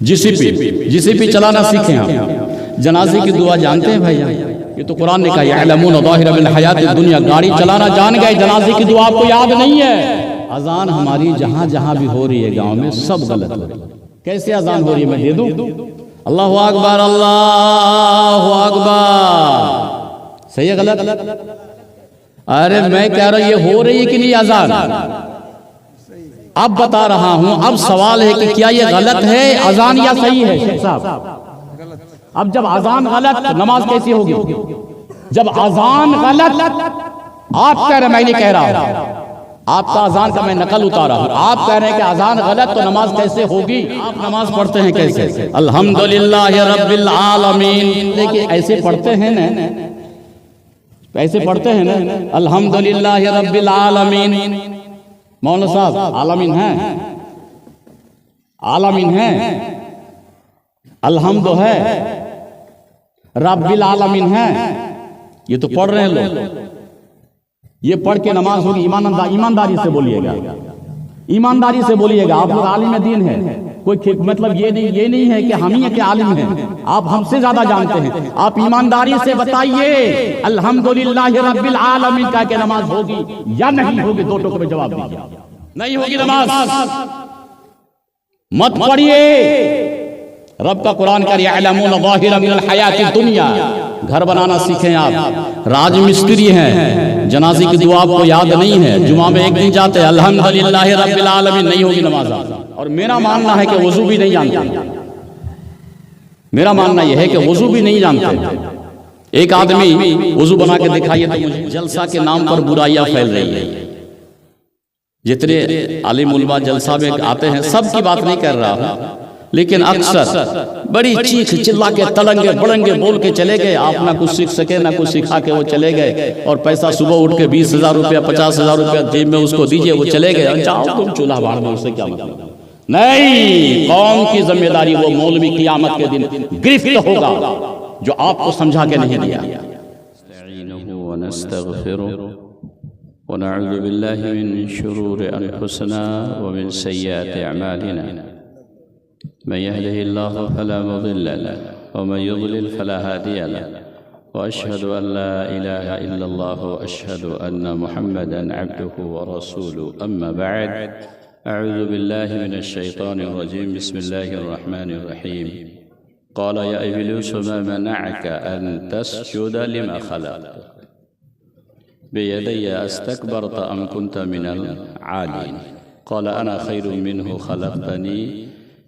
GCP चलाना सीखे हम। जनाजे की दुआ जानते हैं भाई? ये तो कुरान ने कहा यअलमून ज़ाहिरम मिन हयातिद दुनिया। गाड़ी चलाना जान गए, जनाजे की दुआ आपको याद नहीं है। अजान हमारी जहां जहां भी हो रही है गांव में सब गलत हो रही है। कैसे अजान हो रही है मैं दे दूं? अल्लाहु अकबर, अल्लाहु अकबर। सही है गलत? अरे मैं कह रहा हूं ये हो रही है कि नहीं अजान? अब बता रहा हूं। अब सवाल है कि क्या ये गलत है अजान या सही है? शेख साहब अब जब अजान गलत नमाज कैसी होगी? जब अजान गलत, आप कह रहे मैं नहीं कह रहा हूं, आपका अजान का मैं नकल उतारा हूं। आप कह रहे हैं कि अजान गलत तो नमाज कैसे होगी? आप नमाज पढ़ते हैं कैसे? अल्हम्दुलिल्लाह रब्बिल आलमीन। देखिए ऐसे पढ़ते हैं ना, ऐसे पढ़ते हैं ना, अल्हम्दुलिल्लाह रब्बिल आलमीन। मौलाना साहब आलमीन है, आलमीन है, अल्हम्द है, रब्बिल आलमीन है। ये तो पढ़ रहे हैं लोग। ये पढ़ के नमाज होगी? ईमानदारी से बोलिएगा, ईमानदारी से बोलिएगा। आप लोग आलिम दीन है, कोई मतलब ये नहीं है कि हम ही के आलिम हैं, आप हमसे ज्यादा जानते हैं। आप ईमानदारी से बताइए अल्हम्दुलिल्लाह रब्बिल आलमीन का के नमाज होगी या नहीं होगी? दो टोक में जवाब दीजिए। नहीं होगी नमाज, मत पढ़िए। रब का कुरान का यअलमून ज़ाहिरम मिनल हयातिद दुनिया। घर बनाना सीखें आप, राजमिस्त्री हैं, जनाजे की दुआ आपको याद नहीं है, जुमा में एक दिन जाते हैं अल्हम्दुलिल्लाह रब्बिल आलमीन, नहीं होगी नमाज। और मेरा मानना है कि वजू भी नहीं जानते। मेरा मानना यह है कि वजू भी नहीं जानते। एक आदमी वजू बना के दिखाइए तो मुझे जलसा के नाम पर बुराइयां फैल रही है। जितने आलिम उलमा जलसा में आते हैं सबकी बात नहीं कर रहा हूं, लेकिन अक्सर बड़ी चीख चिल्ला के तड़ंगे बड़ंगे बोल के चले गए। आप ना कुछ सीख सके ना कुछ सिखा के वो चले गए। और पैसा सुबह उठ के 20,000 रुपया 50,000 रुपया जेब में उसको दीजिए, वो चले गए। जाओ तुम चूल्हा बाढ़ में, उससे क्या मतलब? नहीं, कौम की जिम्मेदारी वो मौलवी क़यामत के दिन गिरफ्त होगा जो आपको समझा के नहीं दिया। व नऊज़ु बिल्लाहि मिन शुरूरि अनफुसिना व मिन सय्यिआति अमालिना। मन यहदिहिल्लाहु फला मुदिल्ल लहु व मन युद्लिल फला हादिय लहु व अशहदु अन ला इलाहा इल्लल्लाह व अशहदु अन्न मुहम्मदन अब्दुहु व रसूलुहु। अम्मा बअद, अऊज़ु बिल्लाहि मिनश शैतानिर रजीम। बिस्मिल्लाहिर रहमानिर रहीम। क़ाल या इब्लीस मा मनअक अन तस्जुद लिमा खलक़तु बियदैया अस्तकबरत अम कुन्त मिनल आलीन। क़ाल अना खैरुम मिन्हु खलक़तनी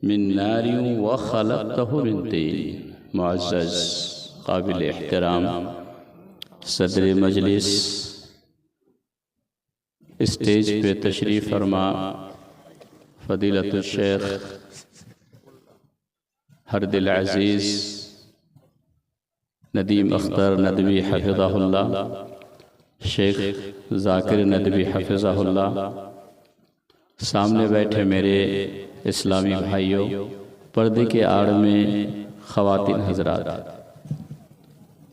मिन नारिन व खलक़तहु मिन तीन। मुअज़्ज़ज़ काबिल एहतराम सदर मजलिस, स्टेज पे तशरीफ़ फरमा फ़दीलतुल शेख हरदिल अज़ीज़ नदीम अख्तर नदवी हफ़िज़हुल्लाह, शेख ज़ाकिर नदवी हफ़िज़हुल्लाह, सामने बैठे मेरे इस्लामी भाइयों, पर्दे के आड़ में ख़वातीन हज़रात,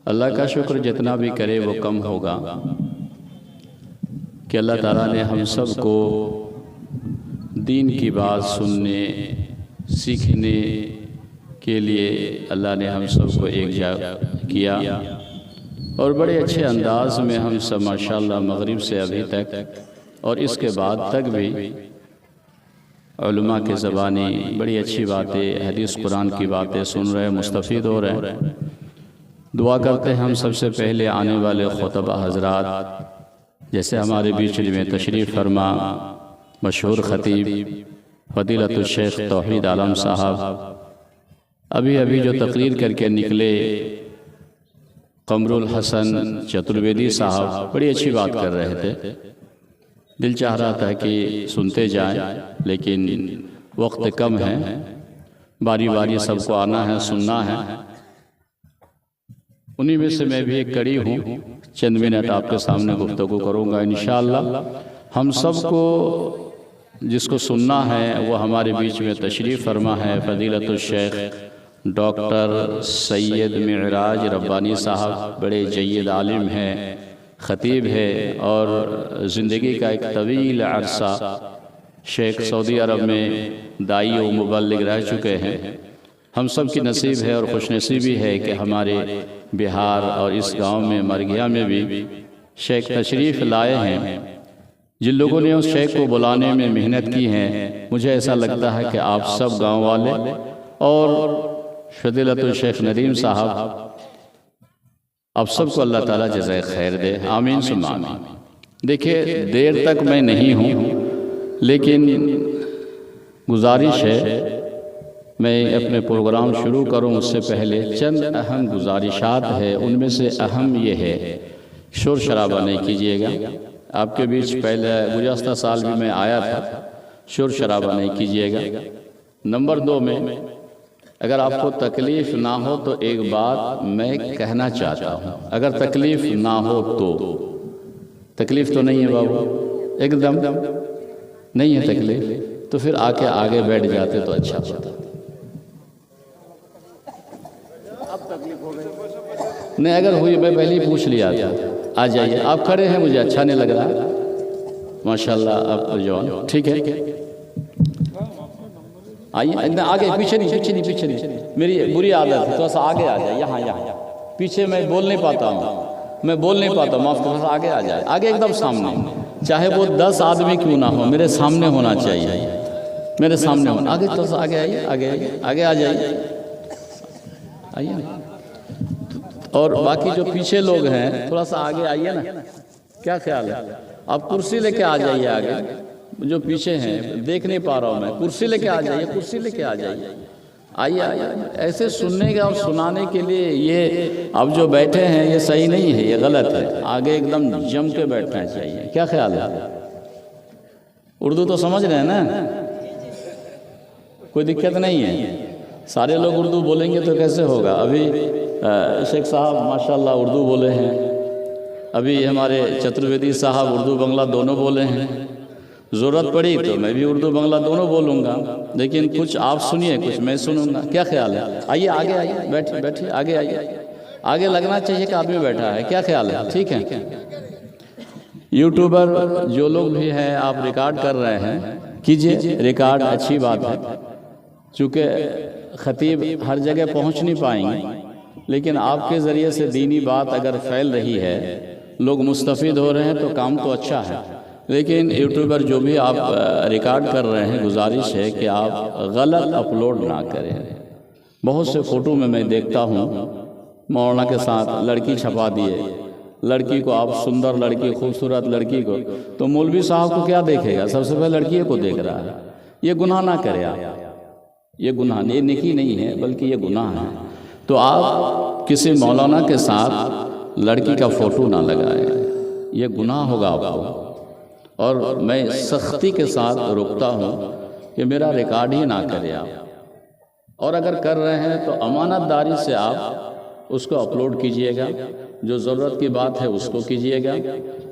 अल्लाह का शुक्र जितना भी करे वो कम होगा कि अल्लाह ताला ने हम सब को दीन की बात सुनने सीखने के लिए अल्लाह ने हम सब को एक जगह किया। और बड़े अच्छे अंदाज में हम सब माशाअल्लाह मगरिब से अभी तक और इसके बाद तक भी उलमा के ज़बानी बड़ी अच्छी बातें, हदीस कुरान की बातें सुन रहे, मुस्तफ़ीद हो रहे हैं। दुआ करते हैं हम सबसे पहले आने वाले खुतबा हज़रात, जैसे हमारे बीच में तशरीफ़ फरमा मशहूर ख़तीब फ़दीलतुल शेख तौहीद आलम साहब अभी अभी जो तकरीर करके निकले, कमरुल हसन चतुर्वेदी साहब बड़ी अच्छी बात कर रहे थे। दिल चाह रहा था कि सुनते जाएं, लेकिन वक्त कम है, बारी बारी सबको आना है, सुनना है। उन्हीं में से मैं भी एक कड़ी हूँ, चंद मिनट आपके सामने गुफ्तगू करूँगा इंशाअल्लाह। हम सबको जिसको सुनना है वो हमारे बीच में तशरीफ़ फरमा है फ़दीलतुल शेख डॉक्टर सैयद मिराज रब्बानी साहब। बड़े जय्यद आलिम हैं, ख़तीब है और ज़िंदगी का एक तवील अरसा शेख सऊदी अरब में दाई व मुबल्लिग रह चुके हैं। हम सब की नसीब है और खुशनसीबी है कि हमारे बिहार और इस गांव में मरघिया में भी शेख तशरीफ़ लाए हैं। जिन लोगों ने उस शेख को बुलाने में मेहनत की है, मुझे ऐसा लगता है कि आप सब गांव वाले और फजीलतुल शेख नदीम साहब, आप सबको अल्लाह ताला जज़ाए खैर दे। आमीन सुम्मा आमीन। देखिए, देर तक मैं नहीं हूँ, लेकिन गुजारिश है मैं अपने प्रोग्राम शुरू करूं उससे पहले चंद अहम गुजारिशात है। उनमें से अहम ये है, शोर शराबा नहीं कीजिएगा। आपके बीच पहले गुज़श्ता साल भी मैं आया था, शोर शराबा नहीं कीजिएगा। नंबर 2 में अगर आपको तकलीफ़ ना हो तो एक बात मैं कहना चाहता हूँ, अगर तकलीफ़ ना हो तो, तकलीफ़ तो नहीं है बाबू, एकदम नहीं है तकलीफ़, तो फिर आके आगे बैठ जाते तो अच्छा होता। नहीं, अगर हुई मैं पहले ही पूछ लिया था। आ जाइए, आप खड़े हैं, मुझे अच्छा नहीं लग रहा। माशाल्लाह, आप तो जवान, ठीक है, आइए। आगे, पीछे नहीं, मेरी बुरी आदत है, थोड़ा सा आगे आ जाए। यहाँ पीछे मैं बोल नहीं पाता हूँ, माफ़ करो, आगे आ जाए, आगे एकदम सामने, चाहे वो 10 आदमी क्यों ना हो, मेरे सामने होना चाहिए, मेरे सामने होना। आगे थोड़ा सा आगे आइए, आगे आ जाइए, आइए। और बाकी जो पीछे लोग हैं थोड़ा सा आगे आइए ना, क्या ख्याल है? आप कुर्सी लेके आ जाइए आगे, जो पीछे हैं देख नहीं पा रहा हूँ मैं, कुर्सी लेके आ जाइए, कुर्सी लेके आ जाइए, आइए। ऐसे सुनने का और सुनाने के लिए ये अब जो बैठे हैं ये सही नहीं है, ये गलत है। आगे एकदम जम के बैठना चाहिए, क्या ख्याल है? उर्दू तो समझ रहे हैं ना, कोई दिक्कत नहीं है। सारे लोग उर्दू बोलेंगे तो कैसे होगा? अभी शेख साहब माशाल्लाह उर्दू बोले हैं, अभी हमारे चतुर्वेदी साहब उर्दू बंगला दोनों बोले हैं। ज़रूरत पड़ी तो मैं भी उर्दू बंगला दोनों बोलूँगा, लेकिन कुछ आप सुनिए, कुछ मैं सुनूँगा, क्या ख्याल है? आइए आगे आइए, बैठिए, आगे आइए, आगे लगना चाहिए कि आदमी बैठा है, क्या ख्याल है? ठीक है। यूट्यूबर जो लोग भी हैं, आप रिकॉर्ड कर रहे हैं, कीजिए रिकॉर्ड, अच्छी बात है। चूँकि ख़तीब हर जगह पहुँच नहीं पाएंगे, लेकिन आपके ज़रिए से दीनी बात अगर फैल रही है, लोग मुस्तफ़ीद हो रहे हैं तो काम तो अच्छा है। लेकिन यूट्यूबर जो भी आप रिकॉर्ड कर रहे हैं, गुजारिश है कि आप गलत अपलोड ना करें। बहुत से फ़ोटो में मैं देखता हूँ मौलाना के साथ लड़की छपा दिए, लड़की को आप सुंदर लड़की, खूबसूरत लड़की को, तो मौलवी साहब को क्या देखेगा? सबसे पहले लड़की को देख रहा है। ये गुनाह ना करें आप, ये गुनाह, ये नेकी नहीं है बल्कि ये गुनाह है। तो आप किसी मौलाना के साथ लड़की का फ़ोटो ना लगाएं, ये गुनाह होगा आपको। और मैं सख्ती के साथ रोकता हूँ कि मेरा रिकॉर्ड ही ना करें आप, और अगर कर रहे हैं तो अमानतदारी से आप उसको अपलोड कीजिएगा, जो ज़रूरत की बात है उसको कीजिएगा,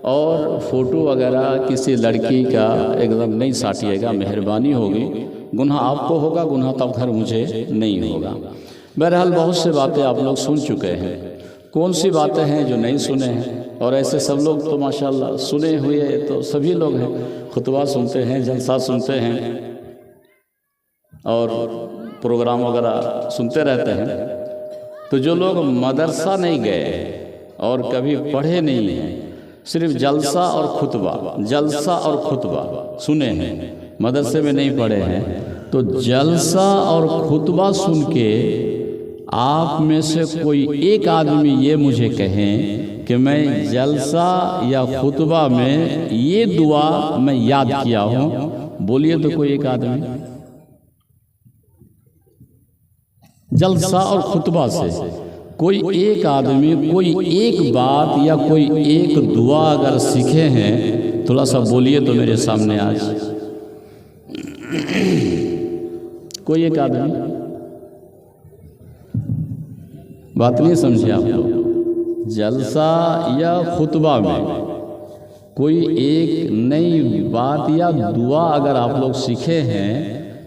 और फ़ोटो वगैरह किसी लड़की का एकदम नहीं साटिएगा, मेहरबानी होगी। गुनाह आपको होगा, गुनाह तब घर मुझे नहीं होगा। बहरहाल बहुत से बातें आप लोग सुन चुके हैं, कौन सी बातें हैं जो नहीं सुने हैं? और ऐसे सब लोग तो माशाल्लाह सुने हुए तो सभी लोग हैं, खुतबा सुनते हैं, जलसा सुनते हैं और प्रोग्राम वगैरह सुनते रहते हैं। तो जो लोग मदरसा नहीं गए और कभी पढ़े नहीं हैं, सिर्फ जलसा और खुतबा सुने हैं, मदरसे में नहीं पढ़े हैं, तो जलसा और खुतबा सुन के आप में से कोई एक आदमी ये मुझे कहें कि मैं जलसा या खुतबा में ये दुआ मैं याद किया हूँ, बोलिए तो कोई एक आदमी। जलसा और खुतबा से कोई एक आदमी कोई एक बात या कोई एक दुआ अगर सीखे हैं, थोड़ा सा बोलिए तो मेरे सामने आज कोई एक आदमी। बात नहीं समझे आप लोग? जलसा या खुतबा में कोई एक नई बात या दुआ अगर आप लोग सीखे हैं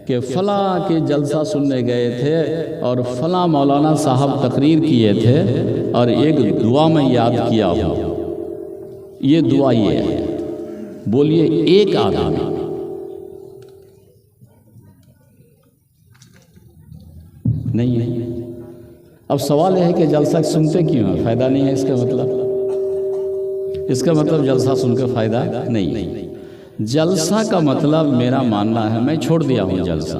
कि फ़ला के जलसा सुनने गए थे और फ़ला मौलाना साहब तकरीर किए थे और एक दुआ मैं याद किया हूँ, ये दुआ ये है, बोलिए एक आदमी। नहीं है। अब सवाल यह है कि जलसा सुनते क्यों हैं? फ़ायदा नहीं है इसका मतलब जलसा सुनकर फ़ायदा नहीं है। जलसा का मतलब मेरा मानना है, मैं छोड़ दिया हूँ जलसा।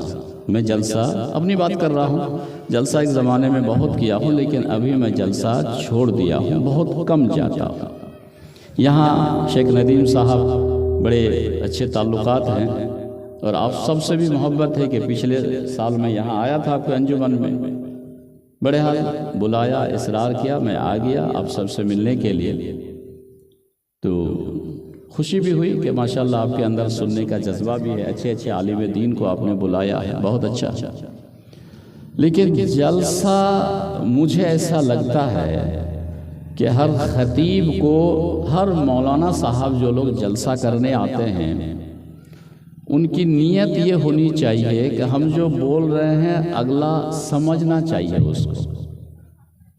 मैं जलसा अपनी बात कर रहा हूँ, जलसा एक ज़माने में बहुत किया हूँ, लेकिन अभी मैं जलसा छोड़ दिया हूँ, बहुत कम जाता हूँ। यहाँ शेख नदीम साहब बड़े अच्छे ताल्लुकात हैं और आप सबसे भी मोहब्बत है कि पिछले साल मैं यहाँ आया था आपके अंजुमन में, बड़े हाल बुलाया, इसरार किया, मैं आ गया आप सबसे मिलने के लिए। तो खुशी भी हुई कि माशाल्लाह आपके अंदर सुनने का जज्बा भी है, अच्छे अच्छे आलिम दीन को आपने बुलाया है, बहुत अच्छा। लेकिन जलसा मुझे ऐसा लगता है कि हर खतीब को, हर मौलाना साहब जो लोग जलसा करने आते हैं, उनकी नीयत ये होनी चाहिए कि हम जो बोल रहे हैं अगला समझना चाहिए उसको,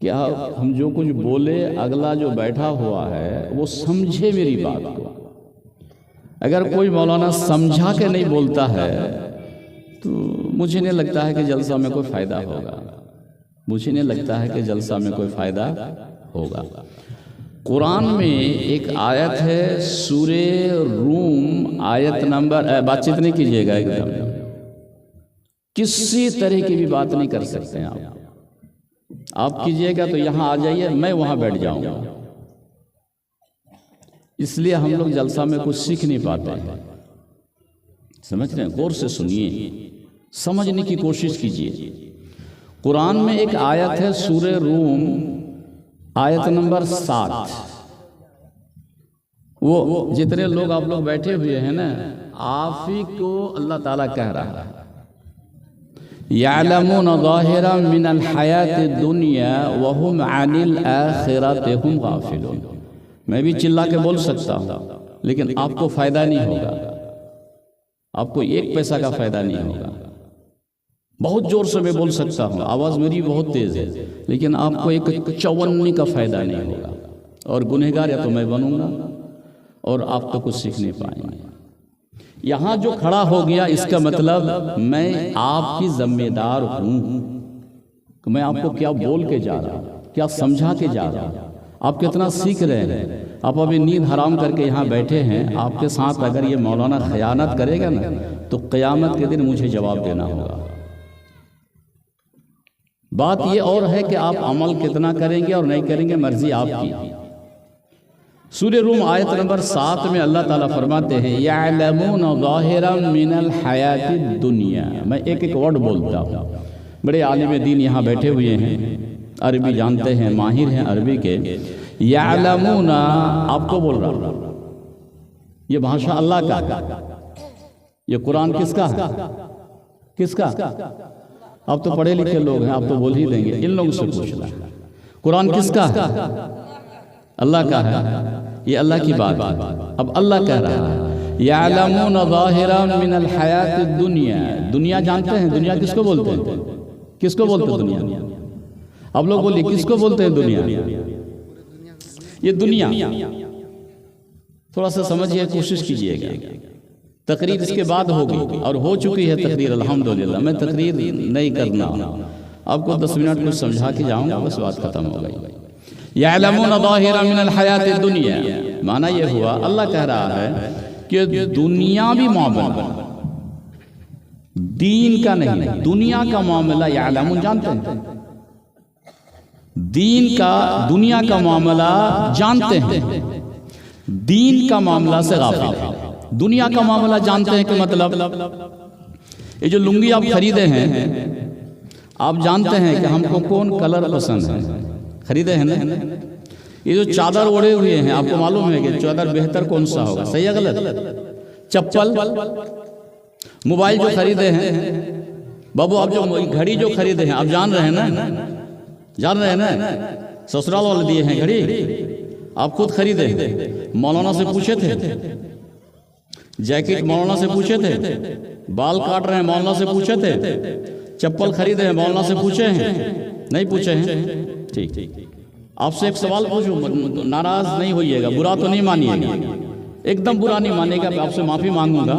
कि हम जो कुछ बोले अगला जो बैठा हुआ है वो समझे मेरी बात को। अगर कोई मौलाना समझा के नहीं बोलता है तो मुझे नहीं लगता है कि जलसा में कोई फ़ायदा होगा, मुझे नहीं लगता है कि जलसा में कोई फ़ायदा होगा। कुरान में एक आयत है सूरे रूम आयत नंबर, बातचीत नहीं कीजिएगा एकदम, किसी तरह की भी बात नहीं कर सकते हैं आप कीजिएगा तो यहाँ आ जाइए, मैं वहाँ बैठ जाऊँगा। इसलिए हम लोग जलसा में कुछ सीख नहीं पाते हैं। समझ रहे हैं? गौर से सुनिए, समझने की कोशिश कीजिए। कुरान में एक आयत है सूरे रूम आयत नंबर 7। वो जितने लोग आप लोग बैठे हुए हैं ना, आप ही को अल्लाह ताला कह रहा है, यअलमून ज़ाहिरम मिनल हयातिद दुनिया व हुम अनिल आखिरति हुम गाफिलून। मैं भी चिल्ला के बोल सकता हूँ लेकिन आपको फ़ायदा नहीं होगा, आपको एक पैसा का फ़ायदा नहीं होगा। बहुत ज़ोर से मैं बोल सकता हूँ, आवाज़ मेरी बहुत तेज़ है, लेकिन आपको एक चौवन्नी का फ़ायदा नहीं होगा। और गुनहगार या तो मैं बनूँगा और आप तो कुछ सीख नहीं पाएंगे। यहाँ जो खड़ा हो गया इसका मतलब मैं आपकी ज़िम्मेदार हूँ कि मैं आपको क्या बोल के जा रहा हूँ, क्या समझा के जा रहा हूँ, आप कितना सीख रहे हैं। आप अभी नींद हराम करके यहाँ बैठे हैं, आपके साथ अगर ये मौलाना खयानत करेगा ना तो क़यामत के दिन मुझे जवाब देना होगा। बात ये और है कि आप अमल कितना करेंगे और नहीं करेंगे, मर्जी आपकी। सूरह रूम आयत नंबर 7 में अल्लाह ताला फरमाते हैं यअलमून ज़ाहिरम मिनल हयातिद दुनिया। मैं एक एक वर्ड बोलता हूँ, बड़े आलिम दीन यहाँ बैठे हुए हैं, अरबी जानते हैं, माहिर हैं अरबी के। यअलमून आपको बोल रहा हूँ, ये भाषा अल्लाह का, ये कुरान किसका है? किसका? आप तो पढ़े लिखे लोग हैं, आप तो बोल ही देंगे, इन लोगों से पूछना कुरान किसका है? अल्लाह का है, ये अल्लाह की बात है। अब अल्लाह कह रहा है यअलमून ज़ाहिरम मिनल हयातिद दुनिया। दुनिया जानते हैं, दुनिया किसको बोलते हैं? किसको बोलते हैं दुनिया? अब लोग बोलिए किसको बोलते हैं दुनिया? ये दुनिया थोड़ा सा समझिए, कोशिश कीजिएगा। तकरीर इसके बाद होगी और हो चुकी है तकरीर, अल्हम्दुलिल्लाह। मैं तकरीर नहीं करना, आपको 10 मिनट कुछ समझा के जाऊंगा, बस बात खत्म हो गई। यअलमून ज़ाहिरम मिनल हयातिद दुनिया, माना ये हुआ अल्लाह कह रहा है कि दुनियावी मामला दीन का नहीं, दुनिया का मामला यअलमून जानते हैं, दीन का दुनिया का मामला जानते हैं, दीन का मामला से गाफिल है। दुनिया का मामला जानते हैं कि मतलब ये जो लुंगी आप खरीदे हैं, आप जानते हैं कि हमको कौन कलर पसंद है, खरीदे हैं ना। ये जो चादर ओढ़े हुए हैं, आपको मालूम है कि चादर बेहतर कौन सा होगा, सही है गलत? चप्पल, मोबाइल जो खरीदे हैं बाबू, आप जो घड़ी जो खरीदे हैं, आप जान रहे हैं ना, जान रहे हैं ना, ससुराल वाले दिए हैं घड़ी, आप खुद खरीदे, मौलाना से पूछे थे, जैकेट मौलाना से पूछे थे, बाल काट रहे हैं मौलाना से पूछे थे, चप्पल खरीदे हैं मौलाना से पूछे हैं? नहीं पूछे हैं? ठीक, आपसे एक सवाल पूछूं, नाराज नहीं होइएगा, बुरा तो नहीं मानिएगा, एकदम बुरा नहीं मानेगा, आपसे माफ़ी मांगूंगा,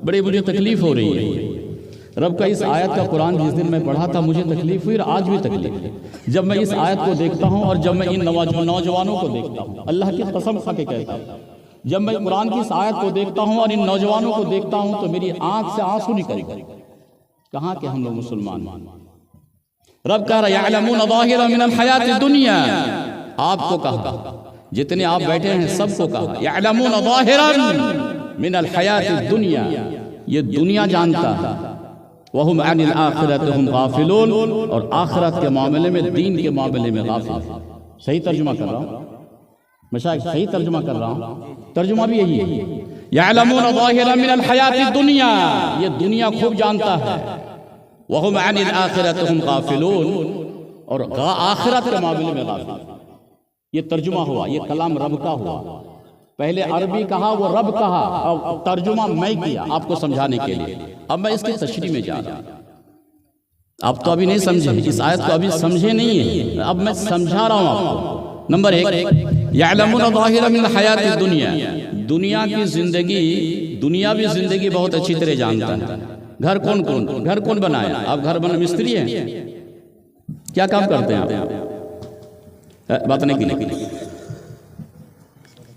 बड़ी मुझे तकलीफ हो रही है। रब का इस आयत का कुरान जिस दिन मैं पढ़ा था मुझे तकलीफ हुई और आज भी तकलीफ है जब मैं इस आयत को देखता हूँ और जब मैं इन नौजवानों को देखता हूँ। अल्लाह की कसम खा के कहता हूँ, जब मैं कुरान की इस आयत को देखता हूँ और इन नौजवानों को देखता हूँ तो मेरी आंख से आंसू निकल गए। कहाँ के हम लोग मुसलमान। रब कह रहा यअलमून ज़ाहिरन मिनल हयातिद दुनिया, आपको कहा, जितने आप बैठे हैं सबको कहा यअलमून ज़ाहिरन मिनल हयातिद दुनिया, ये दुनिया जानता है। वहुम अनिल आखिरति हुम गाफिलून, और आखिरत के मामले में, दीन के मामले में गाफिल। सही तर्जुमा कर रहा हूँ मशाइख, सही तर्जुमा कर रहा हूँ, तर्जुमा भी यही है। यअलमून ज़ाहिरन मिनल हयातिद दुनिया, ये दुनिया खूब जानता है। वहुम अनिल आखिरति हुम गाफिलून, और आखिरत के मामले में गाफिल। ये तर्जुमा हुआ, ये कलाम रब का हुआ। पहले अरबी कहा, वो रब कहा, और तर्जुमा मैं किया आपको समझाने के लिए। अब मैं इसकी तशरीह में जा रहा हूं। आप तो अभी नहीं समझे, इस आयत को अभी समझे नहीं है, अब मैं समझा रहा हूं आपको। नंबर एक, यअलमून ज़ाहिरन मिनल हयातिद दुनिया, दुनिया की जिंदगी, दुनियावी जिंदगी बहुत अच्छी तरह जानता है। घर कौन बनाया? आप घर बना मिस्त्री हैं? क्या काम करते हैं आप? बात नहीं की,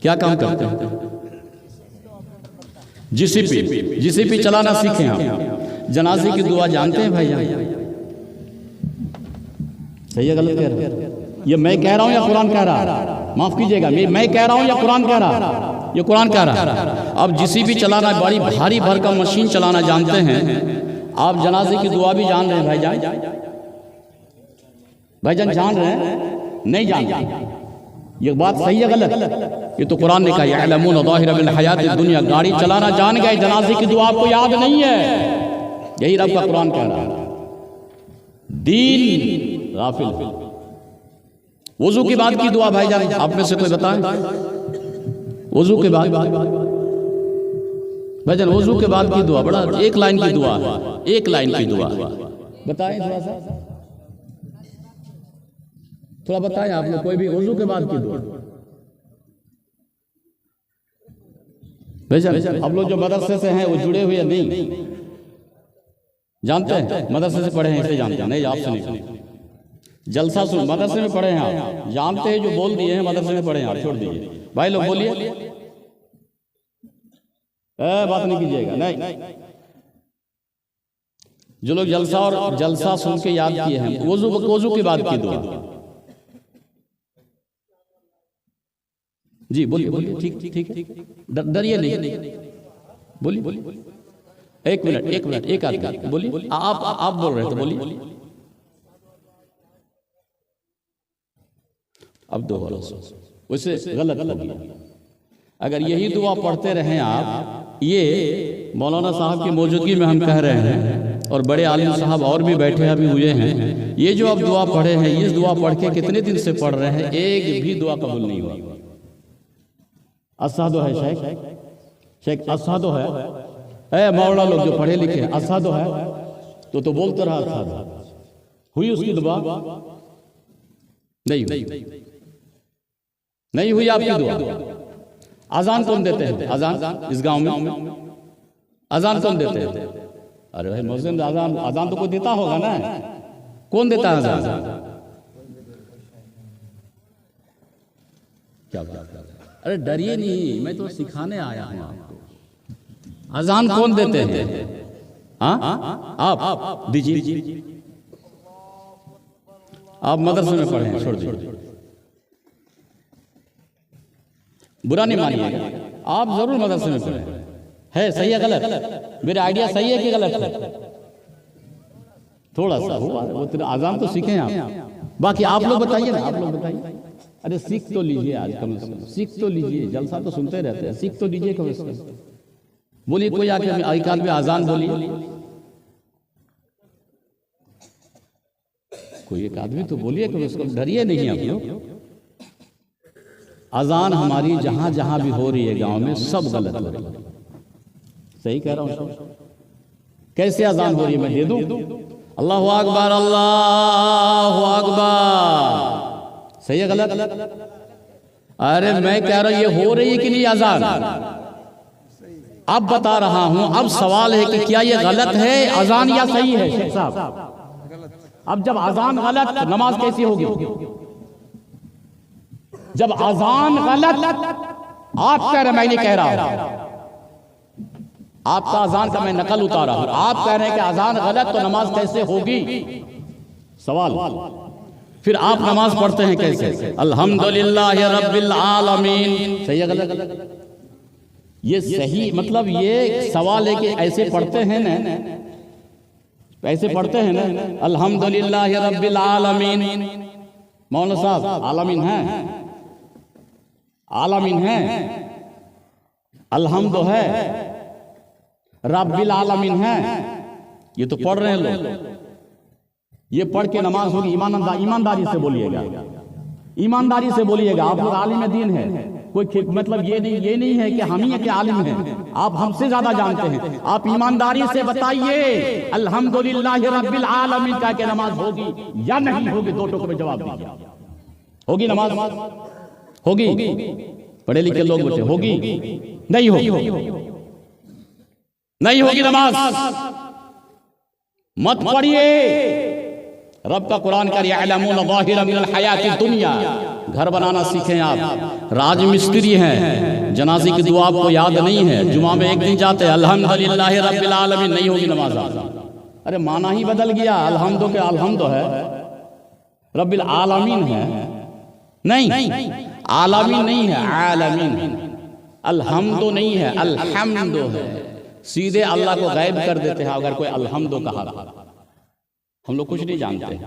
क्या काम करते हैं? जीसीपी चलाना सीखे आप। जनाजे की दुआ जानते हैं भाई? सही है गलत कह रहे हैं? ये मैं कह रहा हूं या कुरान कह रहा? माफ कीजिएगा, मैं कह रहा हूं या कुरान कह रहा? ये कुरान कह रहा। अब जीसीपी चलाना, बड़ी भारी भरकम मशीन चलाना जानते हैं आप। जनाजे की दुआ भी जान रहे हैं भाईजान जान रहे हैं? नहीं जान रहे? ये बात सही है गलत? ये तो कुरान ने कहा यअलमून ज़ाहिरन मिनल हयातिद दुनिया, गाड़ी चलाना जान गए, जनाजे की दुआ आपको याद नहीं है। यही रब का कुरान कह रहा है। दीन गाफिल। वुजू के बाद की दुआ भाईजान आप में से कोई बताए? वुजू के बाद भाईजान, वुजू के बाद की दुआ, बड़ा एक लाइन की दुआ है, एक लाइन की दुआ बताएं थोड़ा बताएं आप लोग, कोई भी वुजू के बाद की दुआ। भाईजान आप लोग जो मदरसे से हैं वो जुड़े हुए नहीं जानते हैं? मदरसे से पढ़े हैं इसलिए जानते हैं? नहीं, आपसे नहीं। जलसा सुन, मदरसे में पढ़े हैं आप, जानते हैं जो बोल दिए हैं मदरसे में पढ़े हैं आप, छोड़ दीजिए। भाई लोग बोलिए, बात नहीं कीजिएगा। नहीं, जो लोग जलसा सुन के याद किए हैं, वुजू के बाद की दुआ। जी बोलिए, ठीक, डरिए नहीं, बोलिए। एक मिनट, एक आदमी बोलिए। आप बोल रहे थे, बोलिए। अब दो वैसे गलत हो गया। अगर यही दुआ पढ़ते रहें आप, ये मौलाना साहब की मौजूदगी में हम कह रहे हैं, और बड़े आलिम साहब और भी बैठे अभी हुए हैं, ये जो आप दुआ पढ़े हैं, इस दुआ पढ़ के कितने दिन से पढ़ रहे हैं, एक भी दुआ कबूल नहीं हुआ। असादो है शेख असादो है, मौलाना लोग जो पढ़े लिखे असादो है तो बोलते रहा असादो। हुई उसकी दुआ? नहीं हुई आपकी दुआ। अजान कौन देते हैं? अजान इस गांव में अजान कौन देते हैं? अरे भाई मुस्लिम अजान तो कोई देता होगा ना? कौन देता है अजान? क्या बात? अरे डरिए नहीं, मैं तो सिखाने आया हूं आपको। अजान कौन देते हैं? आप दीजिए। आप मदरसे में पढ़े हैं, छोड़ दीजिए, बुरा नहीं मानिएगा। आप जरूर मदरसे में पढ़े है। सही है गलत? मेरा आइडिया सही है कि गलत है? थोड़ा सा हुआ, वो तेरा आजान तो सीखे आप। बाकी आप लोग बताइए ना, आप लोग बताइए। अरे सीख तो लीजिए, आज कम से कम सीख तो लीजिए। जलसा तो सुनते रहते हैं, सीख तो लीजिए कम से कम। बोलिए, कोई आके एक आदमी आजान बोलिए, कोई एक आदमी तो बोलिए कम से कम, डरिए नहीं आप लोग। अजान हमारी जहां जहां भी हो रही है गांव में, सब गलत हो रही है। सही कह रहा हूं? कैसे अजान हो रही है मैं दे दूं? अल्लाहु अकबर, अल्लाहु अकबर। सही है गलत? अरे मैं कह रहा हूं ये हो रही है कि नहीं अजान? अब बता रहा हूं, अब सवाल है कि क्या ये गलत है अजान या सही है शेख साहब? अब जब अजान गलत तो नमाज कैसी होगी? जब अजान गलत, आप कह रहे, मैं नहीं कह रहा हूं, आपका अजान का मैं नकल उतारा हूं, आप कह रहे हैं कि अजान गलत तो नमाज कैसे होगी? सवाल, फिर आप नमाज पढ़ते हैं कैसे? अल्हम्दुलिल्लाह रब्बिल आलमीन, सही है गलत? ये सही मतलब ये सवाल है कि ऐसे पढ़ते हैं ना, ऐसे पढ़ते हैं ना, अल्हम्दुलिल्लाह रब्बिल आलमीन। मौलाना साहब आलमीन है, आलमीन है, अल्हम्द है, रब्बिल आलमीन है, ये तो पढ़ रहे हैं लोग। ये पढ़ के नमाज होगी? ईमानदारी से बोलिएगा, ईमानदारी से बोलिएगा। आप लोग आलिम दीन है, कोई मतलब ये नहीं है कि हम ही के आलिम हैं, आप हमसे ज्यादा जानते हैं। आप ईमानदारी से बताइए अल्हम्दुलिल्लाह रब्बिल आलमीन का के नमाज होगी या नहीं होगी? दो टोक में जवाब दीजिए। होगी नमाज? होगी? पढ़े लिखे लोग बोलते होगी, नहीं होगी, नहीं होगी नमाज। मत पढ़िए, रब का कुरान का यअलमून ज़ाहिरम मिनल हयातिद दुनिया। घर बनाना सीखें आप, राजमिस्त्री हैं, जनाजे की दुआ आपको याद नहीं है, जुमा में एक दिन जाते हैं अल्हम्दुलिल्लाह रब्बिल आलमीन, नहीं होगी नमाज। अरे माना ही बदल गया, अल्हम्दो के अल्हम्दो है, रब्बिल आलमीन है, नहीं आलमीन नहीं है, आलमीन। अल्हम्दो नहीं है, अल्हम्दो है। सीधे अल्लाह को गायब कर देते हैं अगर कोई अल्हम्दो कहा। हम लोग कुछ नहीं जानते।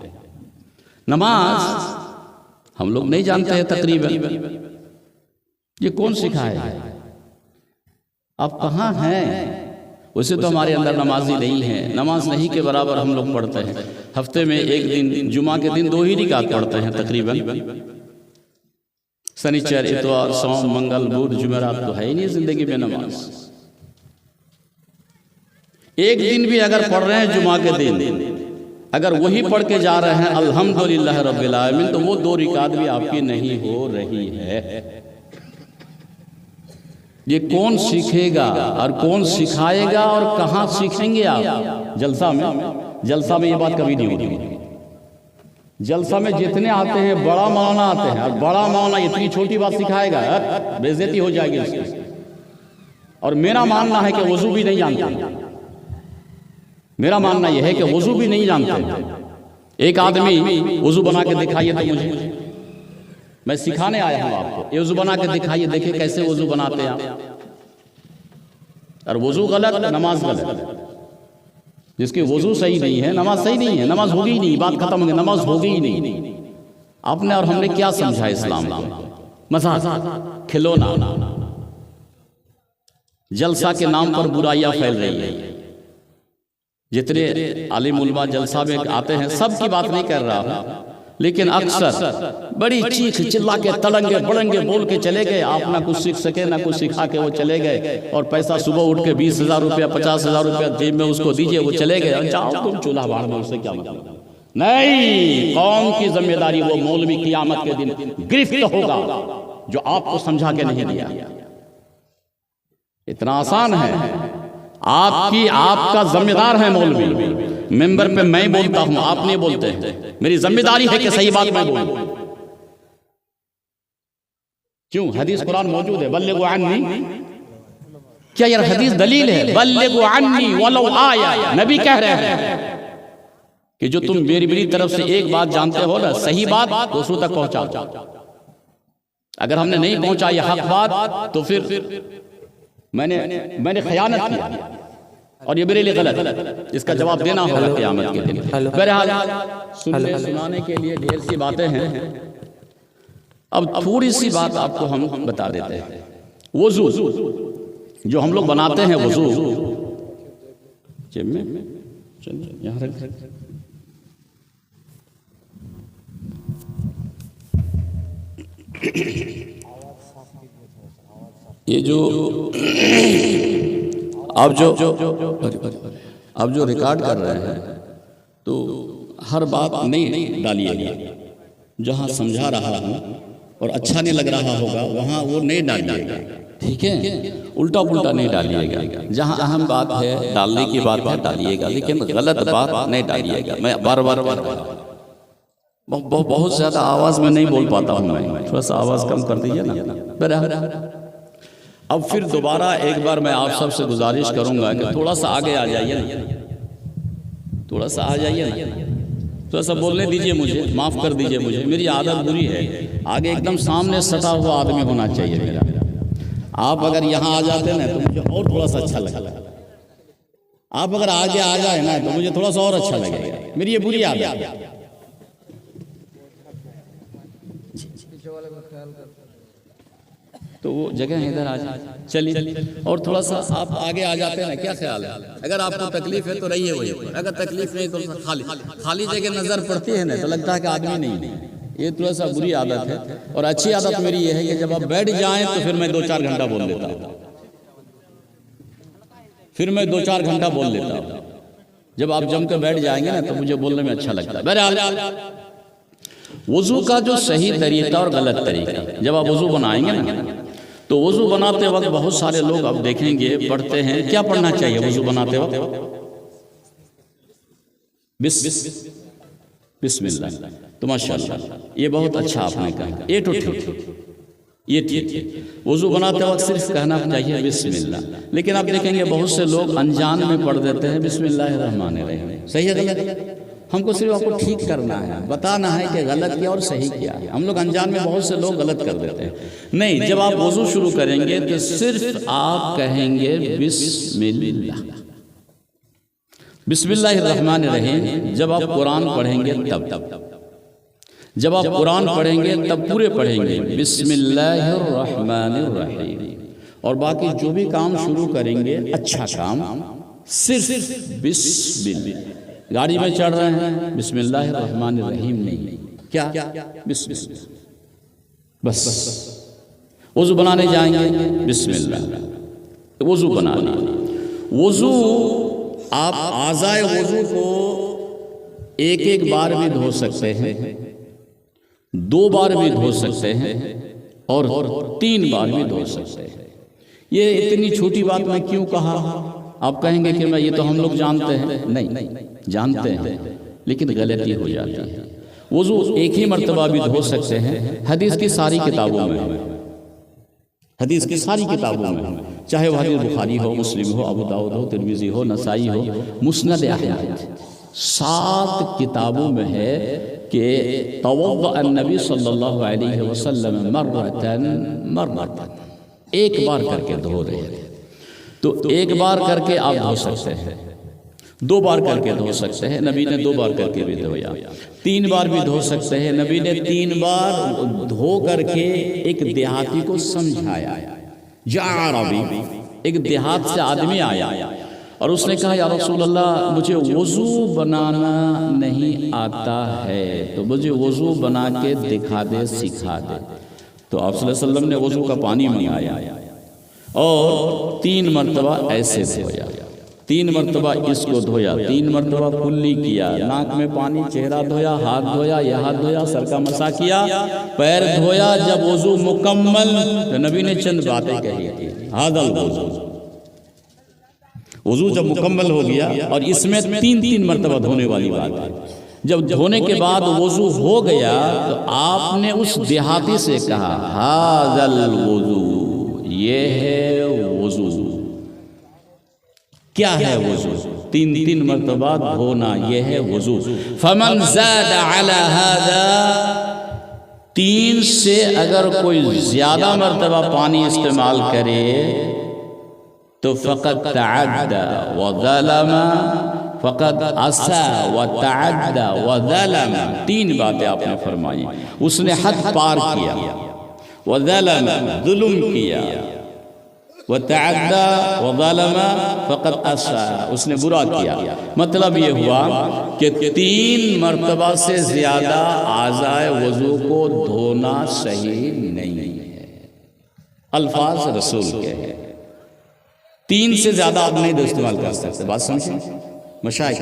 नमाज हम लोग नहीं जानते हैं तकरीबन। ये कौन सिखाए? आप कहाँ हैं? वैसे तो हमारे अंदर नमाजी नहीं है, नमाज नहीं के बराबर हम लोग पढ़ते हैं। हफ्ते में एक दिन, जुमा के दिन 2 ही रिकात पढ़ते हैं तकरीबन। शनिचर, इतवार, सोम, मंगल, बुध, जुमेरात तो है ही नहीं जिंदगी में नमाज। एक दिन भी अगर पढ़ रहे हैं जुमा के दिन, अगर वही पढ़ के जा रहे हैं अल्हम्दुलिल्लाह रब्बिल आलमीन, तो वो 2 रिकात भी आपकी नहीं हो रही है। ये कौन सीखेगा और कौन सिखाएगा और कहाँ सीखेंगे आप? जलसा में? जलसा में ये बात कभी नहीं होगी। जलसा में जितने आते हैं बड़ा मौलाना आते हैं, और बड़ा मौलाना इतनी छोटी बात सिखाएगा, बेइज्जती हो जाएगी उसकी। और मेरा मानना है कि वजू भी नहीं जानते। मेरा मानना यह है कि वजू भी नहीं जानते। एक आदमी वजू बना के दिखाइए तो मुझे, मैं सिखाने आया हूं आपको, ये वजू बना के दिखाइए, देखिए कैसे वजू बनाते हैं आप। और वजू गलत, नमाज गलत। जिसकी वजू सही नहीं है, नमाज सही नहीं है, नमाज होगी ही नहीं, बात खत्म हो गई, नमाज होगी ही नहीं। आपने और हमने क्या समझा इस्लाम को? मजाक, खिलौना। जलसा के नाम पर बुराइयां फैल रही है। जितने आलिम उलमा जलसा में आते हैं, सब की बात नहीं कर रहा हूं, लेकिन अक्सर बड़ी चीख चिल्ला के तड़ंगे बड़ंगे बोल के चले गए। आप ना कुछ सीख सके ना कुछ सिखा के वो चले गए, और पैसा सुबह उठ के 20,000 रुपया 50,000 रुपया जेब में उसको दीजिए, वो चले गए। जाओ तुम चूल्हा बाढ़ में, उससे क्या मतलब? नहीं, कौम की जिम्मेदारी वो मौलवी क़ियामत के दिन गिरफ्त होगा जो आपको समझा के नहीं दिया। इतना आसान है। आपका जिम्मेदार है मौलवी। मेंबर पे मैं बोलता हूं, आप नहीं बोलते हैं। मेरी जिम्मेदारी है कि सही बात मैं बोलूं। क्यों? हदीस कुरान मौजूद है, बल्लिगु अन्नी। क्या यार हदीस दलील है? बल्लिगु अन्नी वलो आया। नबी कह रहे हैं कि जो तुम मेरी तरफ से एक बात जानते हो ना, सही बात दूसरों तक पहुंचाओ। अगर हमने नहीं पहुंचाई हक बात, तो फिर मैंने खयानत किया और ये मेरे लिए गलत। इसका जवाब देना होगा क़यामत के दिन। बहरहाल सुनाने के लिए ढेर सी बातें हैं। अब थोड़ी सी बात आपको हम बता देते हैं। वजू जो हम लोग बनाते हैं, वजू जेब में, चलिए यहाँ रख। ये जो आप जो रिकॉर्ड कर रहे हैं, तो हर बात नहीं डालिएगा। जहाँ समझा रहा हूँ और अच्छा नहीं लग रहा होगा वहाँ वो नहीं डालिएगा, ठीक है, उल्टा पुल्टा नहीं डालिएगा। जहाँ अहम बात है डालने की बात है डालिएगा, लेकिन गलत बात नहीं डालिएगा। मैं बार बार बहुत ज़्यादा आवाज़ में नहीं बोल पाता हूँ, मैं थोड़ा सा आवाज़ कम कर दीजिए ना। बराबर। अब फिर दोबारा एक बार मैं आप सबसे गुजारिश करूँगा कि थोड़ा सा आगे आ जाइए ना, थोड़ा सा आ जाइए ना, थोड़ा सा बोलने दीजिए मुझे, माफ़ कर दीजिए मुझे, मेरी आदत बुरी है। आगे एकदम सामने सटा हुआ आदमी होना चाहिए मेरा। आप अगर यहाँ आ जाते ना तो मुझे और थोड़ा सा अच्छा लगेगा। आप अगर आगे आ जाए ना तो मुझे थोड़ा सा और अच्छा लगेगा। मेरी ये बुरी आदत है। तो वो जगह इधर आ जाए, चलिए। और थोड़ा सा आप आगे आ जाते हैं ना, क्या ख्याल है? अगर आपको तकलीफ है तो रहिए वही, अगर तकलीफ नहीं तो खाली खाली जगह नजर पड़ती है ना तो लगता है कि आदमी नहीं। ये थोड़ा सा बुरी आदत है। और अच्छी आदत मेरी ये है कि जब आप बैठ जाएं तो फिर मैं 2-4 घंटा बोल लेता हूँ, फिर मैं 2-4 घंटा बोल लेता हूँ। जब आप जम के बैठ जाएंगे ना तो मुझे बोलने में अच्छा लगता है। बहरहाल वुजू का जो सही तरीका और गलत तरीका, जब आप वुजू बनाएंगे ना तो वुजू बनाते वक्त बहुत सारे लोग आप देखेंगे पढ़ते हैं। क्या पढ़ना चाहिए वुजू बनाते वक्त? बिस्मिल्लाह। तो माशाअल्लाह ये बहुत अच्छा आपने कहा, ये तो ठीक, ये ठीक है। वुजू बनाते वक्त सिर्फ कहना चाहिए बिस्मिल्लाह। लेकिन आप देखेंगे बहुत से लोग अनजान में पढ़ देते हैं बिस्मिल्लाहिर्रहमानिर्रहीम। सही है गलत? हमको सिर्फ आपको ठीक करना है, बताना है कि गलत क्या और सही क्या है। हम लोग अनजान में बहुत से लोग गलत कर देते हैं। नहीं, जब आप वुजू शुरू करेंगे तो सिर्फ आप कहेंगे बिस्मिल्लाह, बिस्मिल्लाहिर्रहमानिर्रहीम। जब आप कुरान पढ़ेंगे तब, जब आप कुरान पढ़ेंगे तब पूरे पढ़ेंगे बिस्मिल्लाहिर्रहमानिर्रहीम। और बाकी जो भी काम शुरू करेंगे अच्छा काम सिर्फ बिस्मिल्लाह। गाड़ी में चढ़ रहे हैं बिस्मिल्लाहिर्रहमानिर्रहीम नहीं, क्या बिस्मिल्लाह बस। वुजू बनाने जाएंगे बिस्मिल्लाह, वुजू बना लीजिए। वुजू आप आज़ाए वुजू को एक बार भी धो सकते हैं, 2 बार भी धो सकते हैं और 3 बार भी धो सकते हैं। ये इतनी छोटी बात मैं क्यों कहा? आप कहेंगे कि मैं ये तो हम लोग जानते हैं। नहीं, जानते हैं लेकिन गलती हो जाती है। वुजू एक ही मर्तबा भी धो सकते हैं। हदीस की सारी किताबों में, हदीस की सारी किताबों में, चाहे वह हदीस बुखारी हो, मुस्लिम हो, अबू दाऊद हो, तिरमिज़ी हो, नसाई हो, मुस्नद अहमद, 7 किताबों में है कि तवद्दअ नबी सल्लल्लाहु अलैहि वसल्लम मर्रतन, एक बार करके धो रहे हैं। तो एक बार करके आप धो सकते हैं, 2 बार करके धो सकते हैं, नबी ने 2 बार करके भी धोया। 3 बार भी धो सकते हैं, नबी ने 3 बार धो करके एक देहाती को समझाया। अरबी एक देहात से आदमी आया और उसने कहा या रसूल अल्लाह मुझे वुजू बनाना नहीं आता है, तो मुझे वुजू बना के दिखा दे, सिखा दे। तो आप सल्लल्लाहु अलैहि वसल्लम ने वुजू का पानी मंगाया और 3 मरतबा ऐसे धोया, 3 मरतबा इसको धोया, 3 मरतबा कुल्ली किया, नाक में पानी, चेहरा धोया, हाथ धोया, यह हाथ धोया, सर का मसा किया, पैर धोया। जब वुजू मुकम्मल, तो नबी ने चंद बातें कही थी। हादल वुजू, वुजू जब मुकम्मल हो गया और इसमें 3 मरतबा धोने वाली बात है। जब धोने के बाद वुजू हो गया तो आपने उस देहाती से कहा हादल वुजू, ये है वुजू। क्या है वुजू? 3 मरतबा धोना, ये है वुजू। फमन ज़ादा अला हादा, 3 से अगर कोई ज्यादा मरतबा पानी इस्तेमाल करे तो फ़क़त तअद्दा व ज़लमा, फ़क़त असा व तअद्दा व ज़लमा। 3 बातें आपने फरमाई। उसने हद पार किया, व ज़लमा जुल्म किया, व तअद्दा व ज़लमा फ़क़त असा उसने बुरा किया। मतलब ये हुआ कि 3 मरतबा से ज़्यादा आज़ाए वज़ू को धोना सही नहीं है। अल्फाज रसूल के हैं, 3 से ज़्यादा आप नहीं इस्तेमाल कर सकते। बात समझें मशाइख,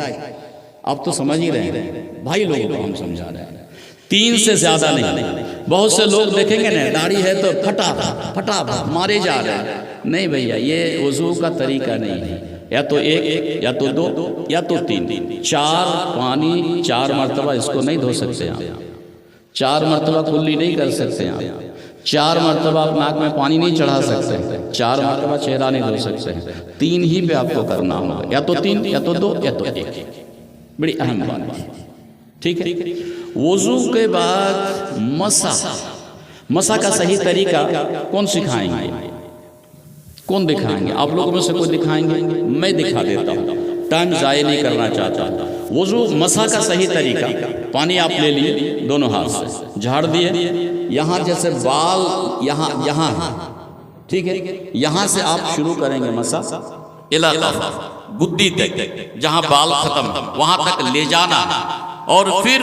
आप तो समझ ही रहे हैं, भाई लोगों को हम समझा रहे हैं। 3 से ज़्यादा नहीं। बहुत से लोग देखेंगे ना, दाढ़ी है तो फटा मारे जा रहे हैं। नहीं भैया, ये वज़ू का तरीका नहीं है। या तो 1, या तो 2, या तो 3, 4 पानी 4 मरतबा इसको नहीं धो सकते आप। 4 मरतबा कुल्ली नहीं कर सकते आप। 4 मरतबा आप नाक में पानी नहीं चढ़ा सकते। 4 मरतबा चेहरा नहीं धो सकते हैं। 3 ही पे आपको करना होगा, या तो 3, या तो 2, या तो 1। बड़ी अहम बात है, ठीक है। वज़ू के बाद मसा का सही तरीका कौन सिखाएंगे, कौन दिखाएंगे? आप लोगों में से कोई दिखाएंगे? मैं दिखा देता हूँ, टाइम ज़ाया नहीं करना चाहता। वज़ू मसा का सही तरीका, पानी आप ले लिए दोनों हाथ से, झाड़ दिए, यहाँ जैसे बाल यहाँ है, ठीक है, यहाँ से आप शुरू करेंगे मसा, गुद्दी तक, जहाँ बाल खत्म वहाँ तक ले जाना, और फिर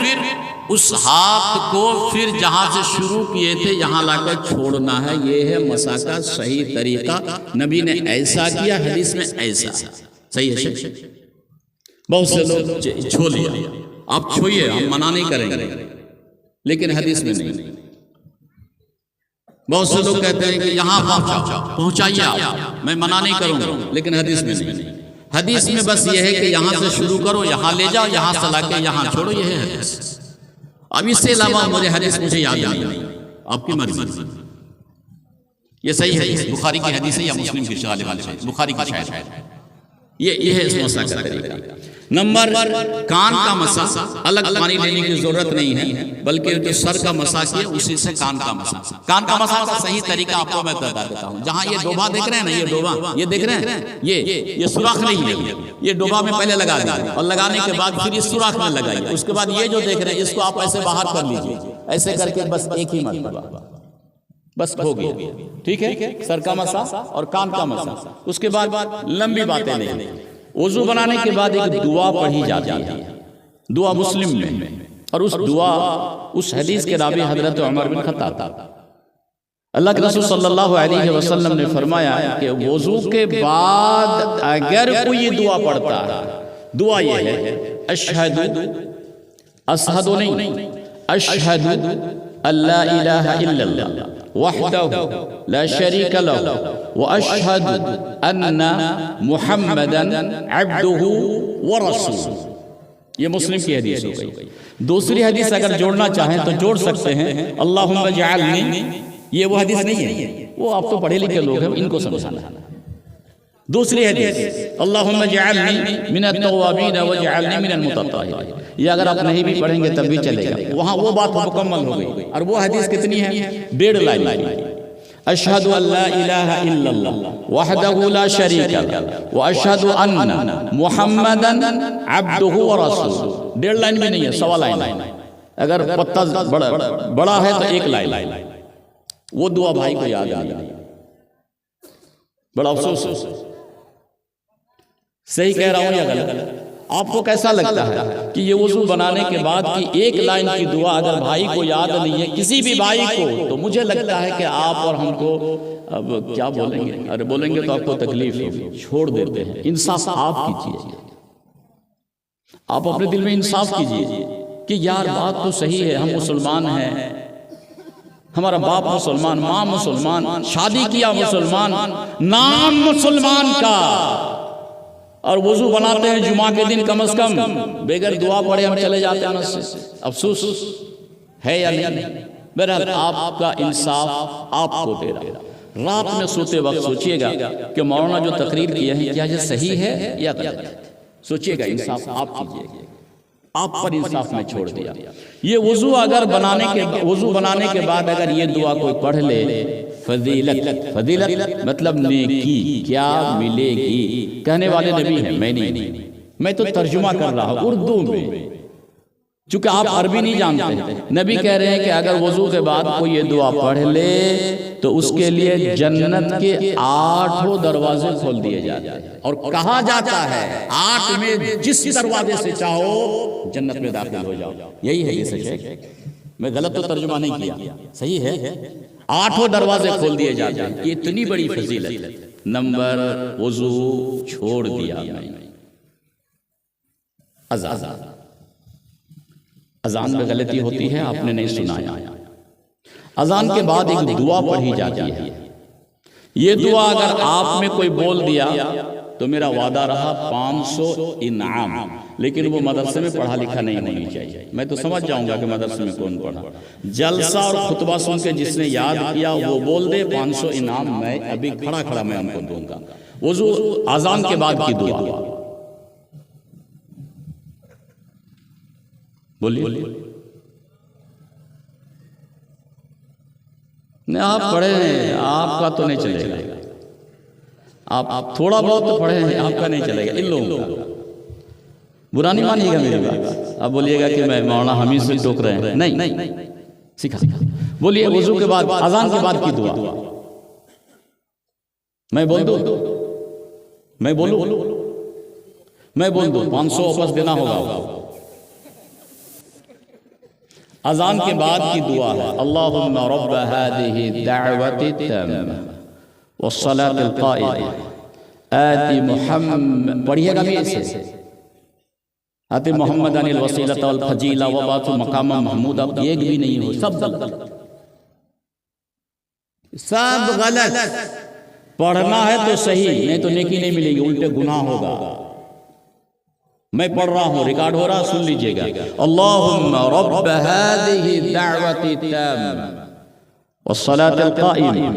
उस हाथ को फिर जहाँ से शुरू किए थे यहाँ लाकर छोड़ना है। ये है मसा का सही तरीका। नबी ने ऐसा किया, हदीस में ऐसा। सही है। बहुत से लोग छो लिया, आप छुइए, हम मना नहीं करेंगे, लेकिन हदीस में नहीं। बहुत से लोग कहते हैं कि यहाँ पहुँचाइए आप, मैं मना नहीं करूँगा, लेकिन हदीस में नहीं। हदीस में बस ये है कि यहाँ से शुरू करो, यहाँ ले जाओ, यहाँ से लाके यहाँ छोड़ो, ये है हदीस। अब इससे अलावा मुझे याद नहीं, आपकी मर्जी। ये सही है, बुखारी की हदीस है या मुस्लिम की? बुखारी की शायद। ये है इस मसा का तरीका। नंबर, कान का मसा, अलग पानी लेने की जरूरत नहीं है, बल्कि जो सर का मसा किया उसी से कान का मसा। कान का मसा का सही तरीका आपको मैं बता देता हूँ। जहाँ ये डोबा देख रहे हैं ना, ये डोबा, ये देख रहे हैं, ये सुराख नहीं है, ये डोबा में पहले लगा दीजिए, और लगाने के बाद फिर इस सुराख में लगाइए। उसके बाद ये जो देख रहे हैं, इसको आप ऐसे बाहर कर लीजिए, ऐसे करके बस एक ही मरतबा, बस हो गया, ठीक है। सर का मसा और कान का मसा। उसके बाद लंबी बातें नहीं। वज़ू बनाने के बाद एक दुआ पढ़ी जाती है, दुआ मुस्लिम में, और उस दुआ, उस हदीस के रावी हजरत उमर बिन खत्ताब, अल्लाह के रसूल सल्लल्लाहु अलैहि वसल्लम ने फरमाया कि वज़ू के बाद अगर कोई ये दुआ पढ़ता है, दुआ ये है, अशहदु नहीं, अशहदु अल्ला इलाहा इल्लल्लाह वहदहु ला शरीका लहु व अशहदु अन्ना मुहम्मदन अब्दुहु व रसूलुहु। ये मुस्लिम की हदीस हो गई। दूसरी हदीस अगर जोड़ना चाहें तो जोड़ सकते हैं, अल्लाहुम्मा जअलनी। ये वो हदीस नहीं है, वो आप तो पढ़े लिखे लोग हैं, इनको समझाना। दूसरी हदीस, अल्लाहुम्मा जअलनी मिनत तव्वाबीन व जअलनी मिनल मुतत्तहिरीन। ये अगर आप नहीं भी पढ़ेंगे तब भी चलेगा, वहाँ वो बात मुकम्मल हो गई। और वो हदीस कितनी है? 1.5 लाइन। अशहदु अल्ला इलाहा इल्लल्लाह वहदहु ला शरीका लहु व अशहदु अन्ना मुहम्मदन अब्दुहु व रसूलुहु। 1.5 लाइन भी नहीं है, 1.25 लाइन। अगर पत्ता बड़ा है तो 1 लाइन। वो दुआ भाई को याद आ गई, बड़ा अफसोस। सही कह रहा हूँ या गलत? आपको कैसा लगता है कि ये वज़ू बनाने के बाद की 1 लाइन की दुआ अगर भाई को याद नहीं है, किसी भी भाई को, तो मुझे लगता है कि आप और हमको अब क्या बोलेंगे? अरे बोलेंगे तो आपको तकलीफ होगी, छोड़ देते हैं। इंसाफ आप कीजिए, आप अपने दिल में इंसाफ कीजिए कि यार बात तो सही है, हम मुसलमान हैं, हमारा बाप मुसलमान, माँ मुसलमान, शादी किया मुसलमान, नाम मुसलमान का, और वज़ू बनाते हैं जुमा के दिन, कम से कम बेगर दुआ पढ़े हम चले जाते हैं मस्जिद। अफसोस है या नहीं? बहरहाल आपका इंसाफ आपको दे रहा। रात में सोते वक्त सोचिएगा कि मौलाना जो तकरीर किए हैं क्या ये सही है या गलत? सोचिएगा, इंसाफ आप कीजिएगा। आप पर इंसाफ में छोड़ दिया। ये वज़ू अगर वज़ू बनाने के बाद अगर ये दुआ कोई पढ़ ले, फजीलत मतलब नेकी क्या मिलेगी? कहने वाले नबी हैं, मैं नहीं, मैं तो तर्जुमा कर रहा हूँ उर्दू में, चूंकि आप अरबी नहीं जानते। नबी कह रहे हैं कि अगर वज़ू के बाद कोई ये दुआ पढ़ ले तो उसके लिए जन्नत के 8 दरवाजे खोल दिए जाते हैं, और कहा जाता है 8 में जिस दरवाजे से चाहो जन्नत में दाखिल हो जाओ। यही है ये सच है, मैं गलत तो तर्जुमा नहीं किया, सही है। 8 दरवाजे खोल दिए जाते हैं, ये इतनी बड़ी फजीलत। नंबर, वज़ू छोड़ दिया, अजान में गलती होती है, आपने नहीं सुनाया। अजान के बाद एक दुआ पढ़ी जाती है। ये दुआ अगर आप में कोई बोल दिया तो मेरा वादा रहा 500 इनाम, लेकिन वो मदरसे में पढ़ा लिखा नहीं होनी चाहिए। मैं तो समझ जाऊंगा कि मदरसे में कौन पढ़ा। जलसा और खुतबा सुन के जिसने याद किया वो बोल दे 500 इनाम मैं अभी खड़ा खड़ा मैं हमको दूंगा। वुजू अजान के बाद की दुआ बोलिए। नहीं आप पढ़े हैं, आपका तो नहीं चलेगा। आप थोड़ा बहुत तो पढ़े हैं, आपका नहीं चलेगा। इन लोगों का बुरा नहीं मानिएगा मेरी बात। आप बोलिएगा कि मैं मौलाना हमीद से टोक रहे हैं, नहीं सिखा। बोलिए वुजू के बाद अजान के बाद की दुआ मैं बोल दूं, मैं बोलूं, मैं बोल दूं 500 वापस देना होगा। अजान के बाद की दुआ है अल्लाहुम्मा रब्ब हादिही दाअवति तम्मा वस्सलातिल क़ाइमा आति मुहम्मद, पढ़िएगा भी ऐसे, आति मोहम्मद अनिल वसीलत वल फजीला व बातु मकाम महमूद। अब एक भी नहीं हो, सब गलत। पढ़ना है तो सही, नहीं तो नेकी नहीं मिलेगी, उल्टे गुनाह होगा। मैं पढ़ रहा हूँ, रिकॉर्ड हो रहा, सुन लीजिएगा। अल्लाहुम्मा रब्ब हादिही दाअवति तम्मा वस्सलातिल क़ाइमा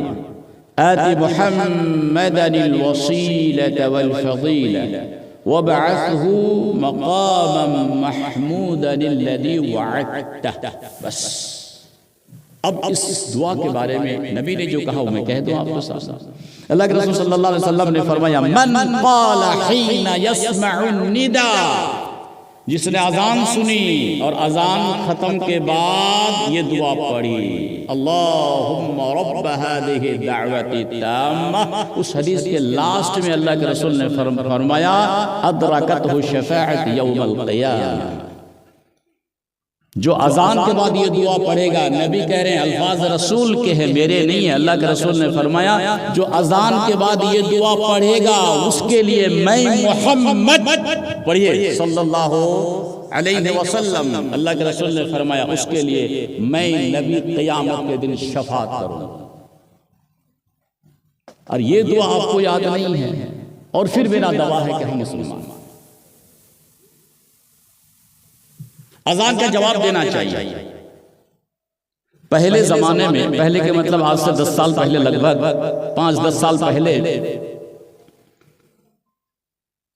आति मुहम्मदनिल वसीलत वल फजीला वबअथहु मक़ामन महमूदन अल्लज़ी वअदतह। बस अब इस दुआ के बारे में नबी ने जो कहा वो मैं कह दूं आपको साथ। अल्लाह के रसूल सल्लल्लाहु अलैहि वसल्लम ने फरमाया मन क़ाला हीना यस्मउ निदा, जिसने अजान सुनी और अजान खत्म के बाद ये दुआ पढ़ी अल्लाहुम्मा रब्ब हादिही दाअवति ताम्मा, उस हदीस के लास्ट में अल्लाह के रसूल ने फरमाया अदरकतहु शफाअत यौमल क़ियामा। जो अजान के बाद ये दुआ पढ़ेगा, नबी कह रहे हैं अल्फाज रसूल के हैं, मेरे नहीं है। अल्लाह के रसूल ने फरमाया जो अजान के बाद ये दुआ पढ़ेगा उसके लिए मैं मोहम्मद, पढ़िए सल्लल्लाहु अलैहि वसल्लम, अल्लाह के रसूल ने फरमाया उसके लिए मैं नबी क़यामत के दिन शफाअत करूंगा। और ये दुआ आपको याद नहीं है और फिर मेरा दावा है कि हम मुसलमान। अजान का जवाब देना चाहिए। पहले जमाने में, पहले के मतलब आज से 10 साल पहले, लगभग 5-10 साल पहले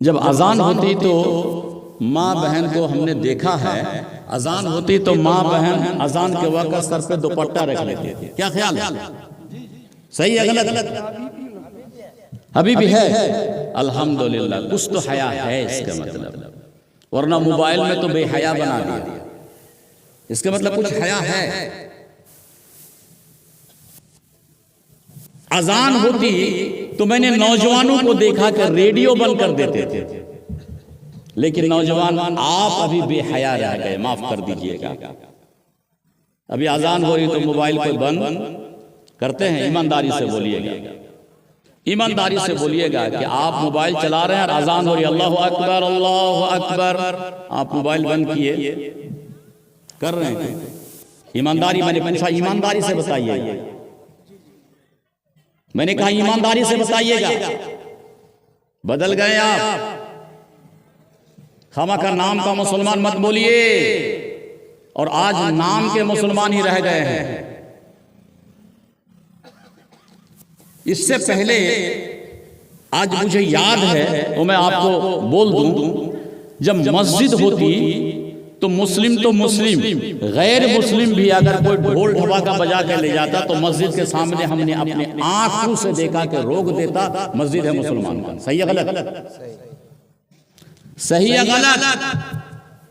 जब अजान होती तो माँ बहन को हमने देखा है, अजान होती तो माँ बहन अजान के वक्त सर पे दुपट्टा रख लेते थे। क्या ख्याल है? सही है गलत? अभी भी है अल्हम्दुलिल्लाह, कुछ तो हया है इसका मतलब, वरना मोबाइल में तो बेहया बना दिया। इसका मतलब कुछ हया है। अजान होती तो मैंने नौजवानों को देखा कि रेडियो बंद कर देते थे, लेकिन नौजवान आप अभी बेहया रह गए, माफ कर दीजिएगा। अभी अजान हो रही तो मोबाइल को बंद करते हैं। ईमानदारी से बोलिएगा, ईमानदारी से बोलिएगा कि आप मोबाइल चला रहे हैं और अजान हो रही है अल्लाहु अकबर अल्लाहु अकबर, आप मोबाइल बंद किए कर रहे हैं। ईमानदारी, मैंने पूछा ईमानदारी से बताइए, मैंने कहा ईमानदारी से बताइएगा। बदल गए आप, खामा का नाम का मुसलमान मत बोलिए, और आज नाम के मुसलमान ही रह गए हैं। इससे पहले आज मुझे याद है तो मैं आपको बोल दूं, जब मस्जिद होती तो मुस्लिम गैर मुस्लिम भी अगर कोई ढोल ढबाका बजा के ले जाता तो मस्जिद के सामने हमने अपने आंखों से देखा कि रोक देता, मस्जिद है मुसलमान का। सही है गलत? सही है गलत?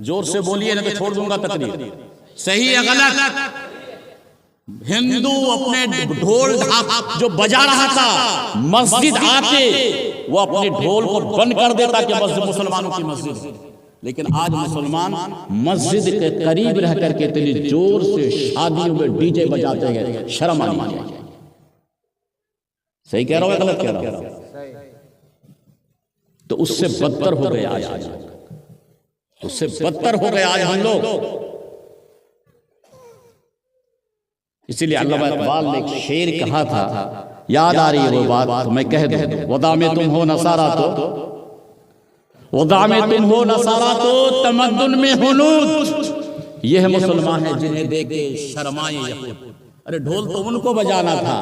जोर से बोलिए ना तो छोड़ दूंगा तकरीर। सही है गलत? हिंदू अपने ढोल जो बजा रहा था मस्जिद आते वो अपने ढोल को बंद कर देता कि मस्जिद मुसलमानों की मस्जिद है। लेकिन आज मुसलमान मस्जिद के करीब रह करके इतनी जोर से शादियों में डीजे बजाते हैं, शर्म आनी चाहिए। सही कह रहा हूं गलत कह रहा हूं? तो उससे बदतर हो गए आज, उससे बदतर हो गए आज हम लोग। इसलिए अल्लामा इकबाल ने एक शेर कहा था, याद आ रही है वो बात तो मैं कह दूं, वदा में तुम हो नसारा तो, वदा में तुम हो नसारा तो तमद्दुन में हुनूद, ये है मुसलमान है जिन्हें देख के शर्माए यहूद। अरे ढोल तो उनको बजाना था,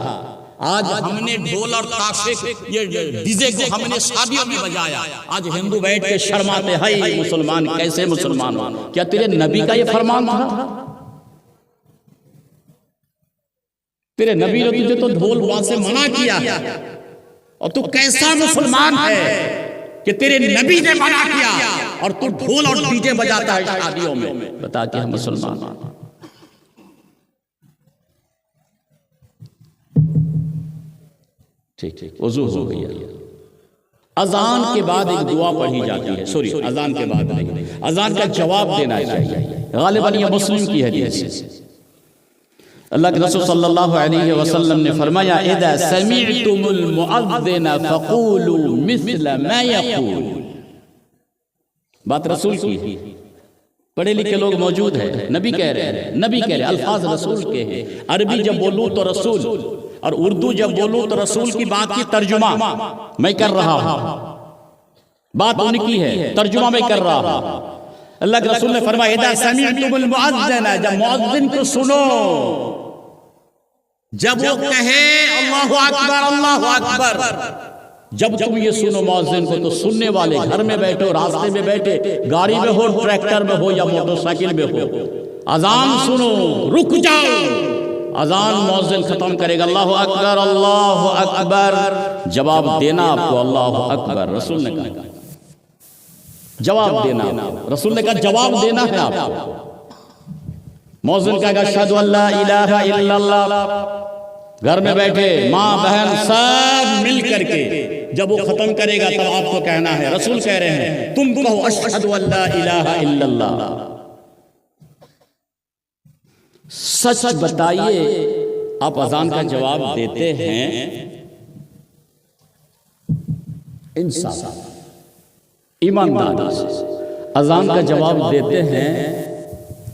आज हमने ढोल और ताशे ये डीजे को हमने शादियों में बजाया, आज हिंदू बैठ के शर्माते हैं मुसलमान कैसे मुसलमान। क्या तेरे नबी का ये फरमान था? तेरे नबी ने तुझे तो ढोल से मना किया और तू कैसा मुसलमान है कि तेरे नबी ने मना किया और तू ढोल और डीजे बजाता है शादियों में। बता के हम मुसलमान। ठीक ठीक, वजू हो गई। अजान के बाद एक दुआ पढ़ी जाती है, सॉरी अजान के बाद नहीं, अजान का जवाब देना चाहिए। गालिबन ये मुस्लिम की हदीस है। अल्लाह के रसूल सल्लल्लाहु अलैहि वसल्लम ने फरमाया, इदा समिअतुमुल मुअद्दिन फक़ूलू मिस्ल मा यक़ूल। बात रसूल की है, पढ़े लिखे लोग मौजूद हैं, नबी कह रहे हैं, नबी कह रहे हैं, अल्फाज रसूल के हैं। अरबी जब बोलूं तो रसूल, और उर्दू जब बोलूं तो रसूल की बात की तर्जुमा मैं कर रहा हूं, बात उनकी है, तर्जुमा मैं कर रहा हूं। अल्लाह के रसूल ने फरमाया, इदा समिअतुमुल मुअद्दिन, जब मुअद्दिन को सुनो, जब वो कहे अल्लाहु अकबर अल्लाहु अकबर, जब तुम ये सुनो मुअज्जिन को, तो सुनने वाले घर में बैठो, रास्ते में बैठे, गाड़ी में हो, ट्रैक्टर में हो या मोटरसाइकिल में हो, अजान सुनो, रुक जाओ। अजान मुअज्जिन खत्म करेगा, अल्लाहु अकबर, जवाब देना आपको अल्लाहु अकबर। रसूल ने कहा जवाब देना, रसूल ने कहा जवाब देना है आपको। मुअज्जिन कहेगा अशहदु अल्ला इलाहा इल्लल्लाह, घर में बैठे माँ बहन सब मिल करके जब वो खत्म करेगा तब आपको कहना है। रसूल कह रहे हैं तुम कहो अशहदु अल्ला इलाहा इल्लल्लाह। सच बताइए, आप अजान का जवाब देते हैं इंसाफ ईमानदारी से, अजान का जवाब देते हैं।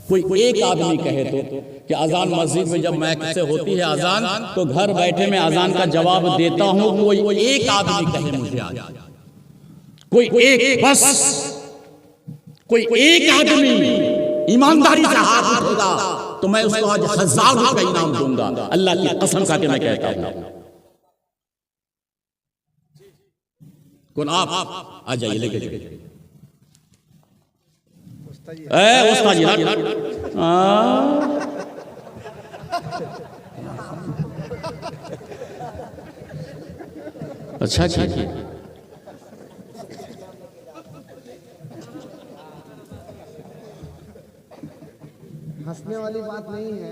कोई एक आदमी कहे तो कि अजान मस्जिद में जब मैक से होती है अजान, तो घर बैठे मैं अजान का जवाब देता हूं, कोई एक आदमी कहे मुझे आज, कोई एक, बस कोई एक आदमी ईमानदारी से हाथ उठेगा तो मैं उसको आज 1000 रुपए इनाम दूंगा। अल्लाह की कसम खा के मैं कहता हूं। कौन आप आ जाइए, लेके जाइए उस्ताद जी। अच्छा कीजिए, हंसने वाली बात नहीं है,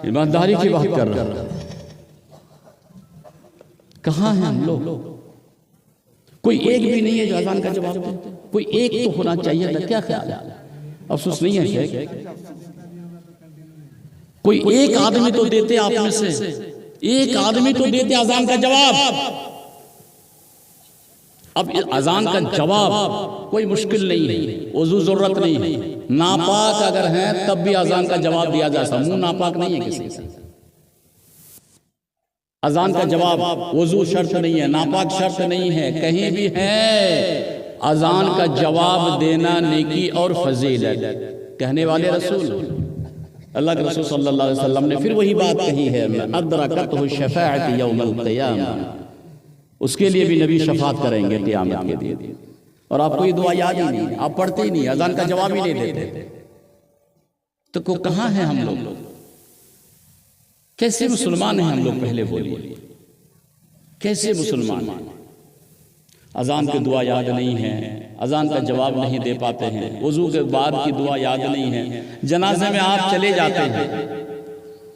ईमानदारी की बात कर रहा हूं। कहाँ हैं हम लोग? कोई एक भी नहीं है जो अजान का जवाब दे। कोई एक तो होना चाहिए था, क्या ख्याल है? अफसोस नहीं है शेख, कोई एक आदमी तो देते आप में से, एक आदमी तो देते अजान का जवाब। अब अजान का जवाब कोई मुश्किल नहीं है, वजू जरूरत नहीं है, नापाक अगर है तब भी अजान का जवाब दिया जा सकता। मुंह नापाक नहीं है किसी से, अजान का जवाब वजू शर्त नहीं है, नापाक शर्त नहीं है, कहीं भी है अजान का जवाब देना नेकी और फजीलत। कहने वाले रसूल अल्लाह के रसूल सल्लल्लाहु अलैहि वसल्लम ने फिर वही बात कही है, अदरकतहु शफाअत यौमल क़ियामह, उसके लिए भी नबी शफात करेंगे क़यामत के दिन। और आपको ये दुआ याद ही नहीं, आप पढ़ते ही नहीं, अजान का जवाब ही नहीं देते, तो को कहाँ है हम लोग? कैसे मुसलमान हैं हम लोग? पहले बोलिए, कैसे मुसलमान हैं? अजान की दुआ याद नहीं है, अजान का जवाब नहीं दे पाते हैं, वजू के बाद की दुआ याद नहीं है। जनाजे में आप चले जाते हैं,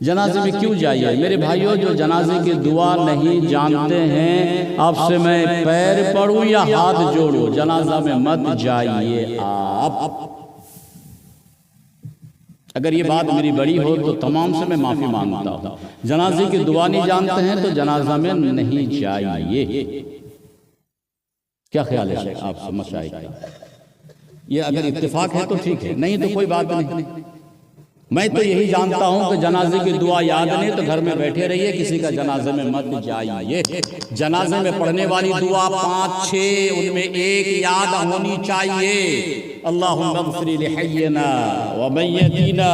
जनाजे में क्यों जाइए मेरे भाइयों? जो जनाजे की दुआ नहीं जानते हैं, आपसे मैं पैर पड़ूं या हाथ जोड़ूं, जनाजा में मत जाइए आप। अगर ये बात मेरी बड़ी हो तो तमाम से मैं माफी मांगता हूं। जनाजे की दुआ नहीं जानते हैं तो जनाजा में नहीं जाइए। क्या ख्याल है शेख आप मशाइख? ये अगर इत्तेफाक है तो ठीक है, नहीं तो कोई बात नहीं। मैं तो यही जानता हूं कि जनाजे की दुआ याद नहीं तो घर में बैठे रहिए, किसी का जनाजे में मत जाइए। जनाजे में पढ़ने वाली दुआ 5-6 उनमें एक याद होनी चाहिए। अल्लाहुम्मा इग़फिर लिहय्यिना व मय्यितिना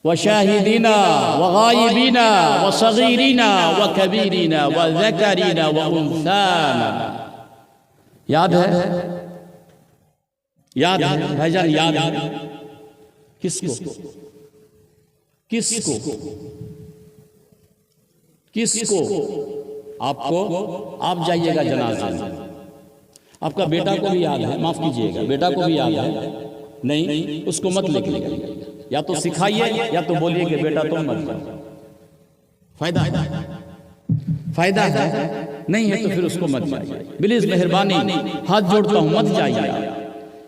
व शाहिदीना व गायबीना व सगीरीना व कबीरीना व ज़करीना व उन्साना। याद है? याद है भाईजान? याद है? किसको किसको किसको? आपको। आप जाइएगा जनाजा में, आपका बेटा को भी याद है, माफ कीजिएगा, बेटा को भी याद है, नहीं उसको मत लिखिएगा, या तो सिखाइए या तो बोलिए कि बेटा तुम मत जाओ। फायदा फायदा है, नहीं है तो फिर उसको मत जाइए। प्लीज मेहरबानी हाथ जोड़ता हूं, मत जाइए।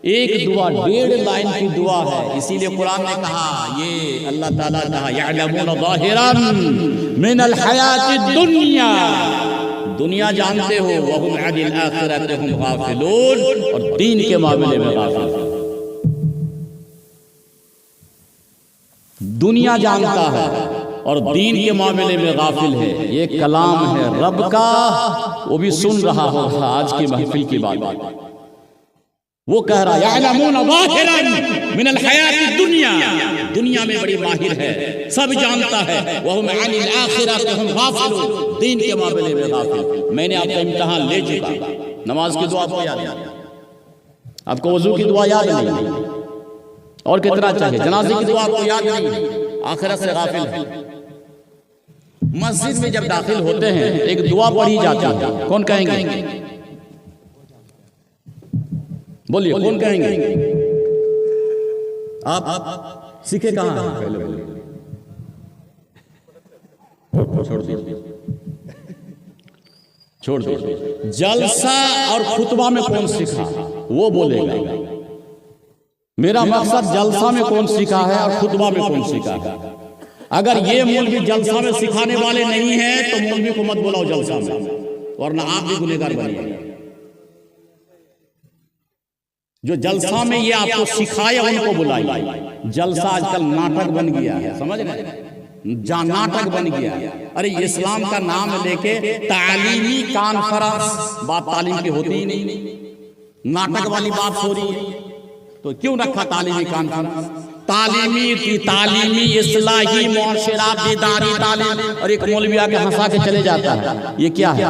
एक दुआ 1.5 लाइन की दुआ है, इसीलिए कुरान ने कहा, ये अल्लाह ताला कहा यअलमून ज़ाहिरन मिनल हयातिद दुनिया, दुनिया जानते हो, व हुम अनिल आखिरति हुम गाफिलून, और दीन के मामले में गाफिल। दुनिया जानता है और दीन के मामले में गाफिल है। ये कलाम है रब का, वो भी सुन रहा होगा आज की महफिल की बात। वो कह रहा यअलमून ज़ाहिरन मिनल हयातिद दुनिया, दुनिया में बड़ी माहिर है, सब जानता है, व हुम अनिल आखिरति हुम गाफिलून, दीन के मामले में गाफिल। मैंने आपका इम्तिहान ले चुका। नमाज की दुआ आपको याद नहीं, आपको वजू की दुआ याद नहीं, और कितना चाहिए? जनाजे की दुआ आपको याद नहीं, आखिरत से गाफिल है। मस्जिद में जब दाखिल होते हैं एक दुआ पढ़ी जाती है, कौन कहेंगे? बोलिए, कौन कहेंगे? आप सीखे कहाँ हैं? पहले बोलिए। छोड़ दीजिए। जलसा और खुतबा में कौन सीखा वो बोलेगा। मेरा मकसद जलसा में कौन सीखा है और खुतबा में कौन सीखा है। अगर ये मौलवी जलसा में सिखाने वाले नहीं है तो मौलवी को मत बुलाओ जलसा में, वरना आप भी गुनहगार बनिए। जो जलसा में ये आपको सिखाए उनको बुलाइए। जलसा आजकल नाटक बन गया है, समझ रहे? नाटक बन गया। अरे इस्लाम का नाम लेके तालीमी कॉन्फ्रेंस, बात तालीम की होती ही नहीं, नाटक वाली बात हो रही है। तो क्यों रखा तालीमी कॉन्फ्रेंस? तालीमी इस्लाही मुआशरा बेदारी तालीम, और एक मौलवी आके हंसा के चले जाता है। ये क्या है?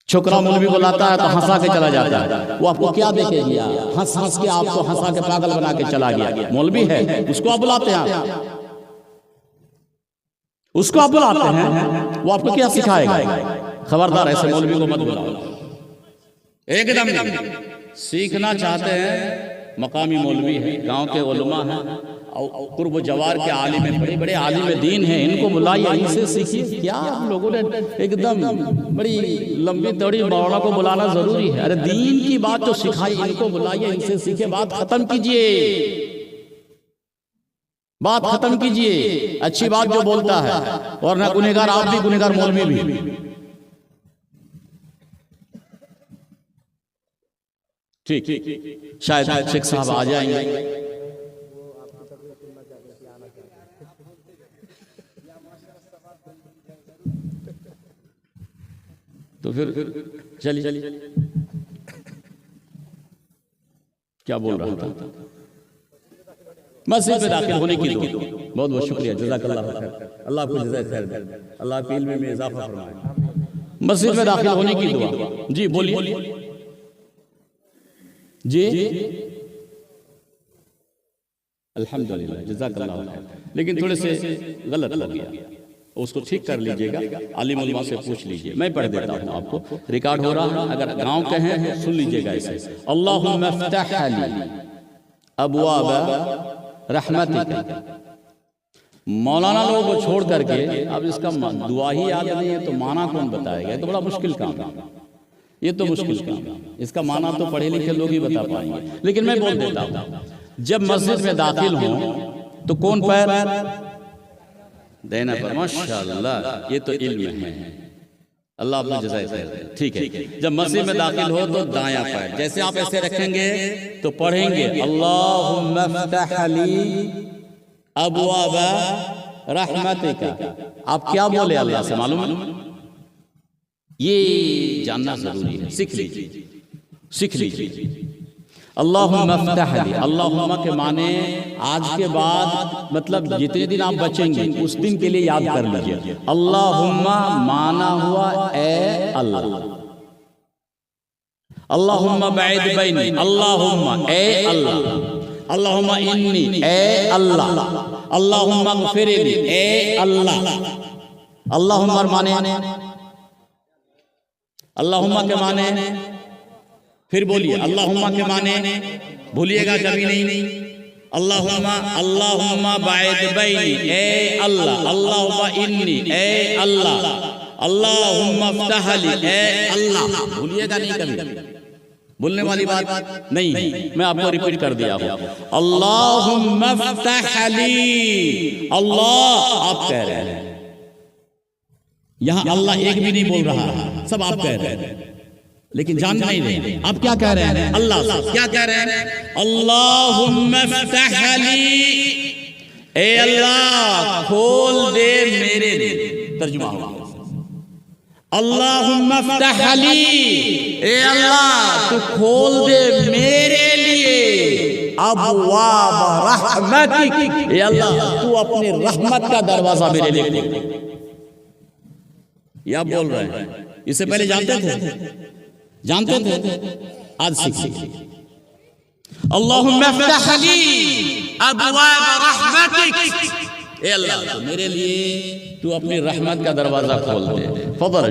छोकरा मौलवी बुलाता है तो हंसा के चला जाता है। वो आपको क्या देखे गया? हंस हंस के आपको हंसा के पागल बना के चला गया। मौलवी है, उसको आप बुलाते हैं, उसको आप बुलाते हैं, वो आपको क्या सिखाएगा? खबरदार, ऐसे मौलवी को मत बुलाओ। एकदम सीखना चाहते हैं, मकामी मौलवी है, गांव के उलमा हैं, और कुर्ब जवार के आलिम हैं, बड़े बड़े आलिम दीन हैं, इनको बुलाइए, इनसे सीखिए। क्या आप लोगों ने एकदम बड़ी लंबी दौड़ी मौलाना को बुलाना जरूरी है? अरे दीन की बात तो सिखाई, इनको बुलाइए, इनसे सीखे, बात खत्म कीजिए, बात खत्म कीजिए। अच्छी बात जो बोलता है, और ना गुनहगार आप भी, गुनहगार मौलवी भी। ठीक, शायद शेख साहब आ जाएंगे। तो फिर चलिए, क्या बोल रहा था? मस्जिद में दाखिल होने की दुआ। बहुत बहुत शुक्रिया, जज़ाकल्लाह खैर, अल्लाह आपको जज़ाए खैर दे, अल्लाह आपके इल्म में इजाफा फरमाए। मस्जिद में दाखिल होने की दुआ। जी बोलिए। जी अल्हम्दुलिल्लाह, जज़ाकल्लाह खैर। लेकिन थोड़े से गलत हो गया, उसको ठीक कर लीजिएगा, आलिम उलमा से पूछ लीजिए। मैं पढ़ देता हूँ आपको, रिकॉर्ड हो रहा है, अगर गांव के हैं सुन लीजिएगा ऐसे। अल्लाहुम्मा इफ्तह ली अबवाब रहमतिक। मौलाना लोगों को छोड़ करके अब इसका दुआ ही याद नहीं है तो माना कौन बताएगा? ये तो बड़ा मुश्किल काम है, ये तो मुश्किल काम है। इसका माना तो पढ़े लिखे लोग ही बता पाएंगे, लेकिन मैं बोल देता हूँ। जब मस्जिद में दाखिल हो तो कौन पैर देना पर? माशाअल्लाह, ये तो इल्म है। अल्लाह अपना जज़ाए खैर दे। ठीक है, जब मस्जिद में दाखिल हो तो दायां पैर जैसे आप ऐसे रखेंगे तो पढ़ेंगे अल्लाहुम्मा फ़्तह ली अबवाब रहमतिका। आप क्या बोले अल्लाह से मालूम है? ये जानना जरूरी है, सीख लीजिए, सीख लीजिए। अल्लाहुम्मा फ़्तह ली, अल्लाहुम्मा के माने आज के बाद मतलब जितने दिन आप बचेंगे उस दिन के लिए याद कर लीजिए। अल्लाहुम्मा माना हुआ ए अल्लाह, अल्लाहुम्मा बैद बैनी, अल्लाहुम्मा ए अल्लाह, अल्लाहुम्मा इन्नी ए अल्लाह, अल्लाहुम्मा ग़फ़िरली ए अल्लाह। अल्लाहुम्मा माने, अल्लाहुम्मा के माने फिर बोलिए, अल्लाहुम्मा के माने भूलिएगा कभी नहीं। अल्लाहुम्मा, अल्लाहुम्मा बैद बैनी ए अल्लाह, अल्लाहुम्मा इन्नी ए अल्लाह, अल्लाहुम्मा फ़्तह ली ए अल्लाह। भूलिएगा नहीं कभी, बोलने वाली बात नहीं है, मैं आपको रिपीट कर दिया हूं। अल्लाहुम्मा फ़्तह ली, अल्लाह आप कह रहे हैं, यहां अल्लाह एक भी नहीं बोल रहा है, सब आप कह रहे हैं, लेकिन जान नहीं रहे आप क्या कह रहे हैं। अल्लाह से क्या कह रहे हैं? अल्लाहुम्मा फ़्तह ली, ए अल्लाह खोल दे मेरे लिए। तर्जुमा होगा अल्लाहुम्मा फ़्तह ली, ए अल्लाह तू खोल दे मेरे लिए अबवाब रहमतिक, ए अल्लाह तू अपनी रहमत का दरवाजा मेरे लिए खोल दे। ये आप बोल रहे हैं, इससे पहले जानते थे? जानते थे? आज सीखिए। अल्लाहुम्मा फ़्तह ली अबवाब रहमतिक, ए अल्लाह तो मेरे लिए तू अपनी रहमत का दरवाजा खोल दे। फदल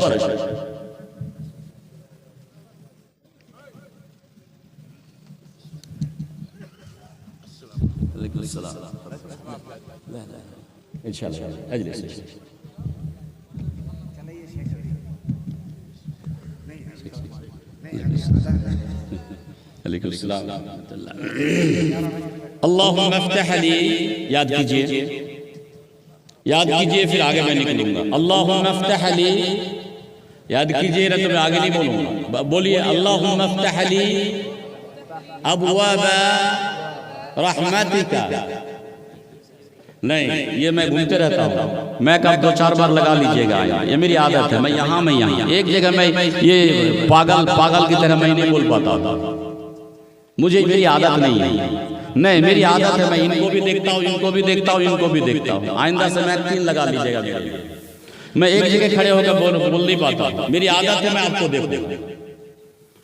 अल्लाहुम्मा फ़्तह ली, याद कीजिए, याद कीजिए, फिर आगे मैं निकलूंगा। अल्लाहुम्मा फ़्तह ली, याद कीजिए ना तो मैं आगे नहीं बोलूंगा। बोलिए अल्लाहुम्मा फ़्तह ली अबवाब रहमतिका। नहीं, ये मैं घूमते रहता हूँ, मैं कब 2-4 बार लगा लीजिएगा, ये मेरी आदत है। मैं यहाँ एक जगह मैं ये पागल की तरह मैं नहीं बोल पाता था, मुझे मेरी आदत नहीं है। नहीं, मेरी आदत है, मैं इनको भी देखता हूँ, इनको भी देखता हूँ, इनको भी देखता हूँ। आइंदा से मैं 3 लगा लीजिएगा मेरे लिए। मैं एक जगह खड़े होकर बोल नहीं पाता, मेरी आदत है, मैं आपको देखता हूँ।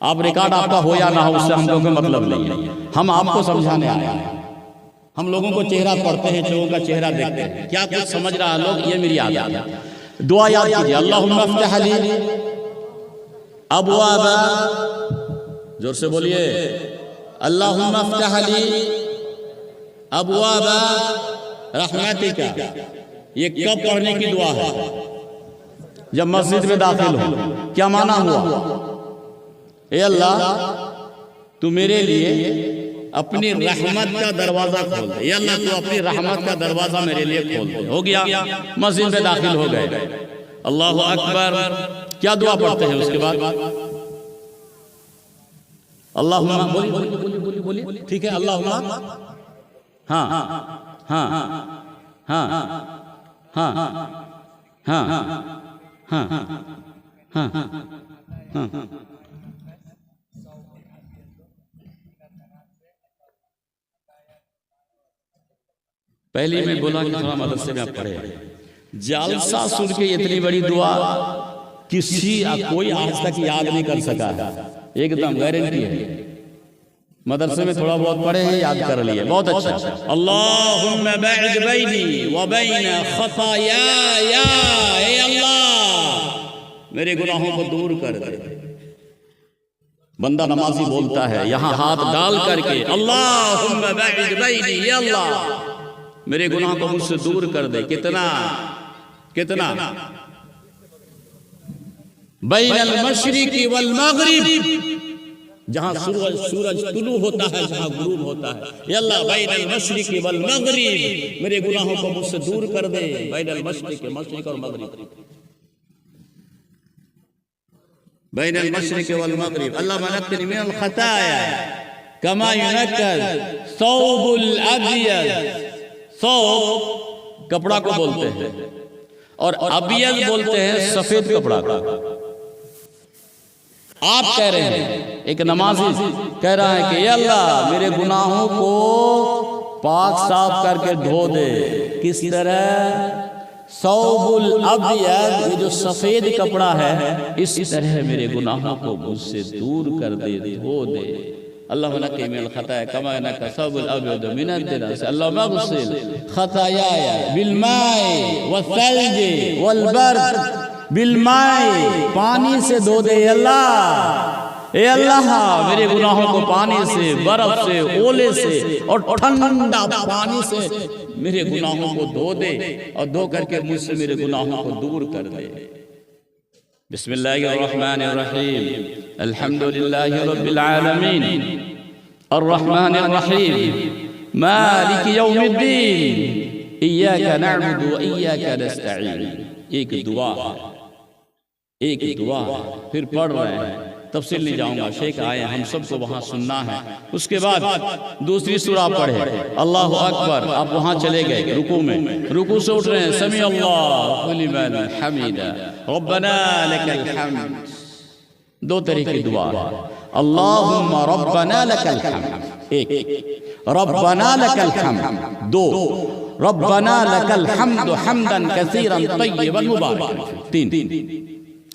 आप रिकॉर्ड आपका हो या ना हो उससे हमको कोई मतलब नहीं है, हम आपको समझाने आए हैं। हम लोगों को चेहरा पढ़ते हैं, लोगों का चेहरा देखते हैं, क्या कुछ समझ रहा है लोग, ये मेरी आदत है। दुआ याद कीजिए, अल्लाहुम्मा फ़्तह ली अबवाब, जोर से बोलिए, अल्लाहुम्मा फ़्तह ली अबवाब रहमतिका। ये कब पढ़ने की दुआ है? जब मस्जिद में दाखिल हो। क्या माना हुआ? ए अल्लाह तू मेरे लिए अपनी रहमत का दरवाजा खोल दे, या अल्लाह तू अपनी रहमत का दरवाजा मेरे लिए खोल दे। हो गया, मस्जिद में दाखिल हो गए। अल्लाहु अकबर। क्या दुआ पढ़ते हैं उसके बाद? अल्लाहुम्मा, बोलिए, ठीक है, अल्लाहुम्मा, हाँ हाँ हाँ हाँ हाँ हाँ हाँ हाँ। पहले मैं बोला कि थोड़ा मदरसे में आप पढ़े, जालसा सुन के इतनी बड़ी दुआ कोई आज तक याद नहीं कर सका है, एकदम गारंटी है। मदरसे में थोड़ा बहुत पढ़े हैं, याद कर लिए, बहुत अच्छा। अल्लाहुम्मा बैद बैनी व बैन खतायाया, ए अल्लाह मेरे गुनाहों को दूर कर दे। बंदा नमाजी बोलता है यहाँ हाथ डाल करके, अल्लाहुम्मा बैद बैनी, या अल्लाह मेरे गुनाह को मुझसे दूर कर दे। कितना कितना? बैनल मशरिकी वल मगरिब, जहां सूरज तुलू होता है, जहां गुरूब होता है। या अल्लाह बैनल मशरिकी वल मगरिब, मेरे गुनाहों को मुझसे दूर कर दे। बैनल मशरिक, मशरिक और मगरिब। बैनल मशरिक़ वल मग़रिब अल्लाहुम्मा नक़्क़िनी मिनल ख़ताया कमा युनक़्क़ल सौबुल अबयद। सौब कपड़ा को बोलते हैं और अबियद बोलते हैं सफेद कपड़ा को। आप कह रहे हैं, एक नमाजी कह रहा है कि अल्लाह मेरे गुनाहों को पाक साफ करके धो दे। किस तरह? सौबुल अबयद, ये जो सफेद कपड़ा है, इस तरह मेरे गुनाहों को मुझसे दूर कर दे, धो दे। अल्लाह नक़्क़ी मिनल ख़ताया कमा युनक़्क़ल सौबुल अबयद मिनद दरस। अल्लाहुम्मा अग़सिल ख़तायाया बिलमाई वस्सल्जी वलबर्द। बिलमाई, पानी से धो दे अल्लाह। ए अल्लाह मेरे गुनाहों को पानी से, बर्फ से, ओले से और ठंडा पानी से मेरे गुनाहों को धो दे और धो करके मुझसे मेरे गुनाहों को दूर कर दे। बिस्मिल्लाहिर्रहमानिर्रहीम अल्हम्दुलिल्लाहि रब्बिल आलमीन अर्रहमानिर्रहीम मालिकि यौमिद्दीन इय्याका नअबुदु व इय्याका नस्तईन। एक दुआ है, एक दुआ है। फिर पढ़ रहे हैं, तफसील नहीं जाऊंगा, शेख आए, हम सबको वहाँ सुनना है। उसके बाद दूसरी सूरा पढ़े, अल्लाहु अकबर, आप वहाँ चले गए रुकू में, रुकू से उठ रहे हैं, समी अल्लाहु लिमन हमीदा रब्बना लकल हम्द। दो तरह की दुआ है, अल्लाहुम्मा रब्बना लकल हम्द एक, रब्बना लकल हम्द दो, रब्बना लकल हम्द हम्दन कसीरन तय्यबन मुबारकन तीन।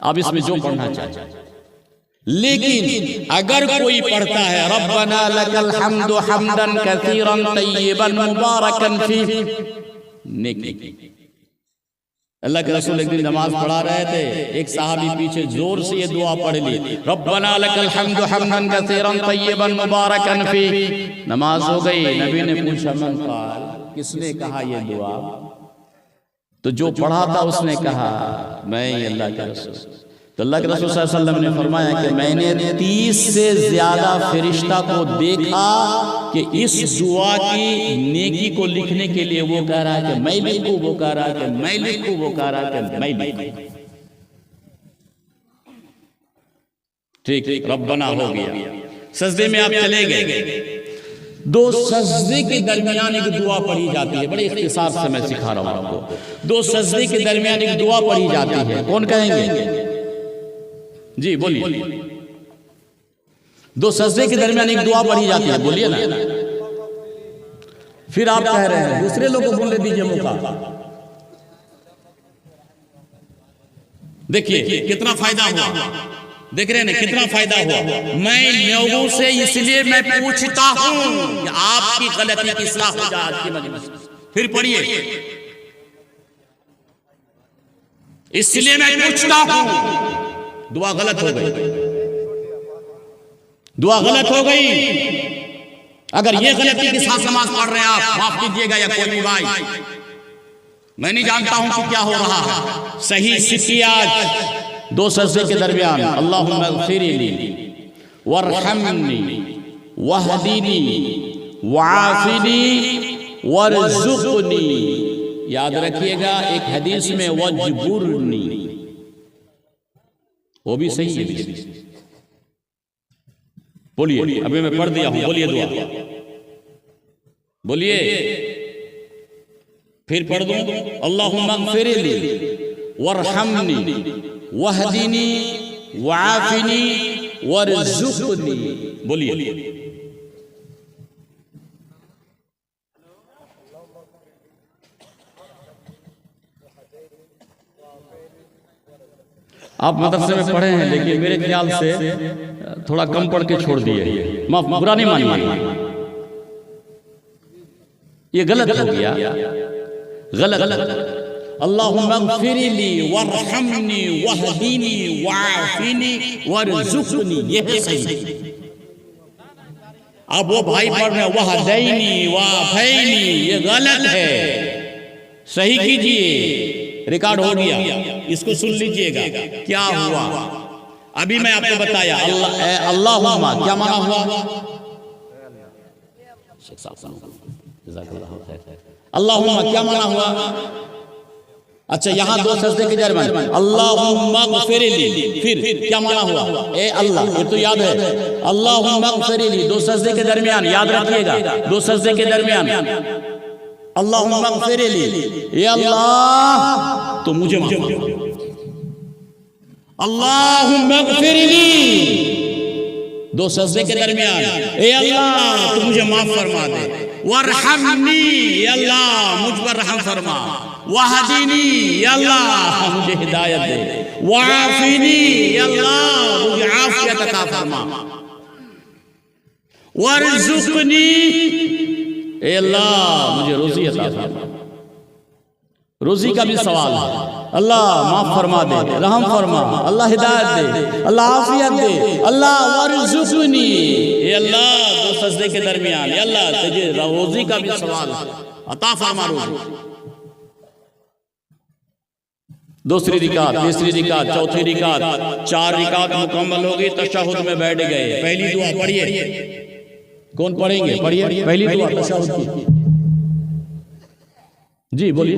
आप इसमें जो पढ़ना चाहें। लेकिन अगर कोई पढ़ता है रब्बना लकल हम्दु हम्दन कसीरन तय्यबन मुबारकन फीह, नेकी। अल्लाह के रसूल एक दिन नमाज पढ़ा रहे थे, एक साहबी पीछे जोर से ये दुआ पढ़ ली, रब्बना लकल हम्दु हम्दन कसीरन तय्यबन मुबारकन फीह। नमाज हो गई, नबी ने पूछा मन क़ाल, किसने कहा ये दुआ? तो जो पढ़ा था उसने कहा मैं ही अल्लाह के रसूल। तो अल्लाह के रसूल सल्लल्लाहु अलैहि वसल्लम ने फरमाया कि मैंने 30 से ज्यादा फरिश्ता को देखा कि इस दुआ की नेकी को लिखने के लिए वो कह रहा है कि मैं लिखूं, वो कह रहा है कि मैं लिखूं, वो कह रहा है कि मैं लिखूं। ठीक, रब्बना हो गया। सजदे में आप चले गए, दो सजदे के दरमियान एक दुआ पढ़ी जाती है, बड़े इख्तिसार से मैं सिखा रहा हूं आपको। दो सजदे के दरमियान एक दुआ पढ़ी जाती है, कौन कहेंगे? जी बोलिए। दो सजदे के दरमियान एक दुआ पढ़ी जाती है, बोलिए ना। फिर आप कह रहे हैं, दूसरे लोगों को बोलने दीजिए मौका। देखिए कितना फायदा हुआ, देख रहे हैं कितना फायदा हुआ। मैं लोगों से इसलिए मैं पूछता हूं कि आपकी गलती की इस्लाह हो जाए आज की मजलिस में। फिर पढ़िए, इसलिए मैं पूछता हूं। दुआ गलत हो गई, दुआ गलत हो गई। अगर ये गलती के साथ नमाज पढ़ रहे हैं आप, माफ कीजिएगा या कोई भाई, मैं नहीं जानता हूं कि क्या हो रहा है। सही सीखिए आज दो सजदे के दरमियान, अल्लाहुम्मा इग़फिरली वरहमनी वहदीनी वआफिनी वरज़ुक़नी। याद रखिएगा, एक हदीस में वजबुरनी, वो भी सही है। बोलिए, अभी मैं पढ़ दिया हूं, बोलिए दुआ, बोलिए, फिर पढ़ दूं, अल्लाहुम्मा इग़फिरली वरहमनी वहदीनी वआफिनी वरज़ुक़नी। बोलिए, आप मदरसे में पढ़े हैं, लेकिन मेरे ख्याल से थोड़ा कम पढ़ के छोड़ दिए, माफ, बुरा नहीं मानिए, ये गलत हो गया, गलत। अल्लाहुम्मा इग़फिरली वरहमनी वहदीनी वआफिनी वरज़ुक़नी, ये है सही। अब वो भाई पढ़ रहे वहदैनी वआफैनी, ये गलत है, सही कीजिए, रिकॉर्ड हो गया, इसको सुन लीजिएगा क्या हुआ। अभी मैं आपको बताया अल्लाहुम्मा क्या माना हुआ, अल्लाहुम्मा क्या माना हुआ, अच्छा, यहाँ दो सजदे के दरमियान अल्लाहुम्मा ग़फ़िरली, फिर क्या माना हुआ? ए अल्लाह, ये तो याद है। अल्लाहुम्मा ग़फ़िरली, दो सजदे के दरमियान, याद रखिएगा, दो सजदे के दरमियान अल्लाहुम्मा ग़फ़िरली, ए अल्लाह तो मुझे माफ कर, अल्लाहुम्मा ग़फ़िरली, दो सजदे के दरमियान ए अल्लाह तो मुझे माफ फरमा दे, वरहमनी, ए अल्लाह मुझ पर रहम फरमा, वहदीनी, या अल्लाह मुझे हिदायत दे, वाफिनी, या अल्लाह मुझे आफियत अता फरमा, वरज़ुक़नी, ए अल्लाह मुझे रोज़ी अता फरमा। रोज़ी का भी सवाल है, अल्लाह माफ फरमा दे, रहम फरमा, अल्लाह हिदायत दे, अल्लाह आफियत दे, अल्लाह वरज़ुक़नी, ए अल्लाह दो सजदे के दरमियान, ए अल्लाह तुझे रोज़ी का भी सवाल है, अता फरमा रोज़ी। दूसरी रिकात, तीसरी रिकात, चौथी रिकात, 4 रिकात मुकम्मल होगी, तशहुद में बैठ गए। पहली दुआ पढ़िए, कौन पढ़ेंगे? पढ़िए पहली दुआ तशहुद की। जी बोलिए,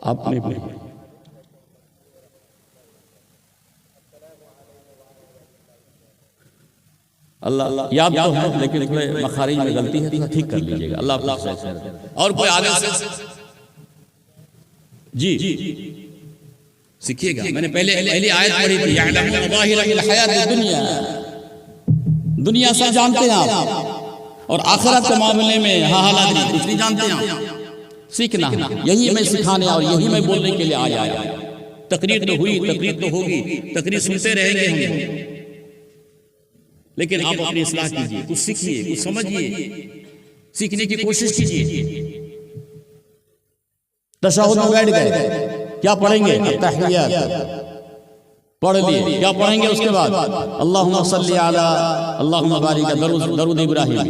आप नहीं पढ़िए। अल्लाह अल्लाह याद तो है, लेकिन थोड़े मखारिज में गलती है, तो ठीक कर लीजिएगा। अल्लाह। और कोई आगे से जी सीखिएगा। मैंने पहली आयत पढ़ी थी, यअलमून ज़ाहिरल हयातिद दुनिया, दुनिया सब जानते हैं आप, और आखिरत के मामले में हालात कुछ नहीं जानते हैं। सीखना है, यही मैं सिखाने और यही मैं बोलने के लिए आया। तकरीर तो हुई, तकरीर तो होगी, तकरीर सुनते रहेंगे हम, लेकिन आप अपनी इस्लाह कीजिए, कुछ सीखिए, कुछ समझिए, सीखने की कोशिश कीजिए। तशहुद में बैठ गए, क्या पढ़ेंगे? तहिय्यात पढ़ लिए, क्या पढ़ेंगे उसके बाद? अल्लाहुम्मा सल्ली अला, अल्लाहुम्मा बारिक, दरूद इब्राहिम।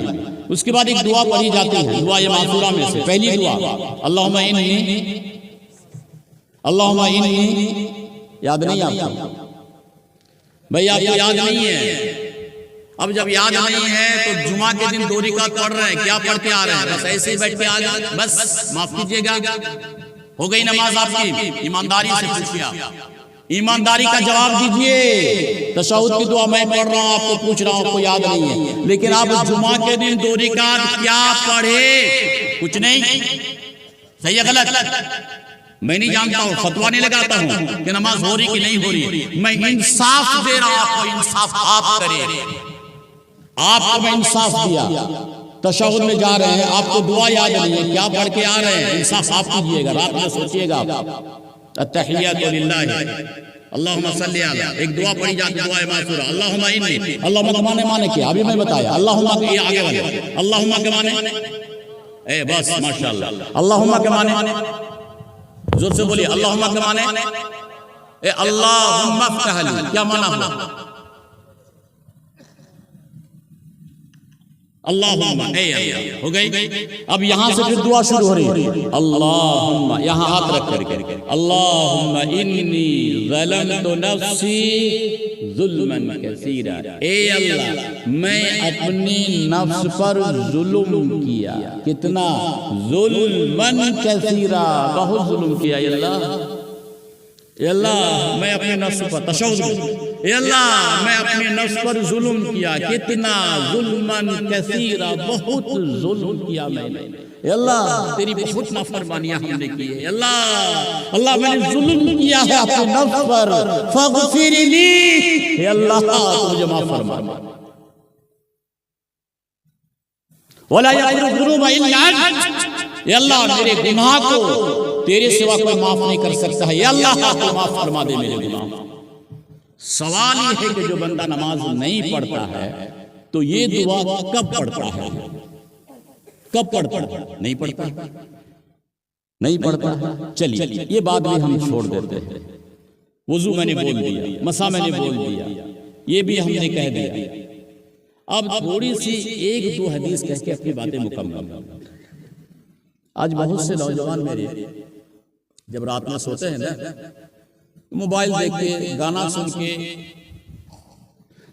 उसके बाद एक दुआ पढ़ी जाती है, दुआ ये मासूरा में से पहली दुआ, अल्लाहुम्मा इन्नी, याद नहीं आपको भाई? आपको याद नहीं है? अब जब याद नहीं है तो जुमा के दिन 2 रिकात पढ़ रहे हैं, क्या पढ़ के आ रहे हैं? बस ऐसे ही बैठ के आ गए, बस माफ कीजिएगा, हो गई नमाज आपकी? ईमानदारी से पूछिए, ईमानदारी का जवाब दीजिए। तशहुद की दुआ मैं पढ़ रहा हूँ, आपको पूछ रहा हूँ, आपको याद नहीं है, लेकिन आप जुमा के दिन 2 रिकात क्या पढ़े? कुछ नहीं। सही है गलत? मैं नहीं जानता हूँ, फतवा नहीं लगाता हूँ कि नमाज हो रही कि नहीं हो रही। मैं इंसाफ दे रहा हूँ आपको, इंसाफ आप करें। आपको मैं इंसाफ दिया, तशहुद में जा रहे हैं, आपको दुआ याद नहीं है, क्या पढ़ के आ रहे हैं? इंसाफ आप कीजिएगा, रात में सोचिएगा। अत्तहिय्यातु लिल्लाह, अल्लाहुम्मा सल्ली अला, एक दुआ पढ़ी जाती है, दुआ मासूरा, अल्लाहुम्मा इन्नी, अल्लाहुम्मा के माने माने क्या अभी मैं बताया, अल्लाहुम्मा के ये आगे वाले, अल्लाहुम्मा के माने ए बस माशाअल्लाह, अल्लाहुम्मा के माने जोर से बोलिए, अल्लाहुम्मा के माने ए अल्लाहुम्मा अफ्तह ली, क्या माना हुआ? अल्लाहुम्मा, हो गई। अब यहाँ से फिर दुआ शुरू हो रही है, अल्लाहुम्मा, यहाँ हाथ रख करके, अल्लाहुम्मा इन्नी ज़लमतु नफ्सी ज़ुल्मन कसीरा, ए अल्लाह मैं अपनी नफ्स पर जुल्म किया, कितना? जुल्मन कसीरा, बहुत जुल्म किया अल्लाह। अल्लाह मैं अपने नफ्स पर, तशहुद, अल्लाह मैं अपने नफ्स पर जुल्म किया, कितना? जुल्मन कसीरा, बहुत जुल्म किया मैंने। अल्लाह तेरी बहुत नाफरमानियां हमने की है। अल्लाह मैंने जुल्म किया है अपने नफ्स पर, फग़फ़िरली, अल्लाह मुझे माफ फरमा। वला यग़फ़िरु ज़ुनूबा इल्ला अंत, अल्लाह मेरे गुनाह को तेरे सिवा कोई माफ नहीं कर सकता है, अल्लाह को माफ फरमा दे मेरे गुनाह। सवाल ये है कि जो बंदा नमाज नहीं पढ़ता है तो ये दुआ कब पढ़ता है? कब पढ़ता है? नहीं पढ़ता, नहीं पढ़ता। चलिए ये बात भी हम छोड़ देते हैं। वुजू मैंने बोल दिया, मसा मैंने बोल दिया, ये भी हमने कह दिया। अब थोड़ी सी 1-2 हदीस कह के अपनी बातें मुकम्मल। आज बहुत से नौजवान मेरे जब रात में सोते हैं ना, मोबाइल देख के, गाना सुन के,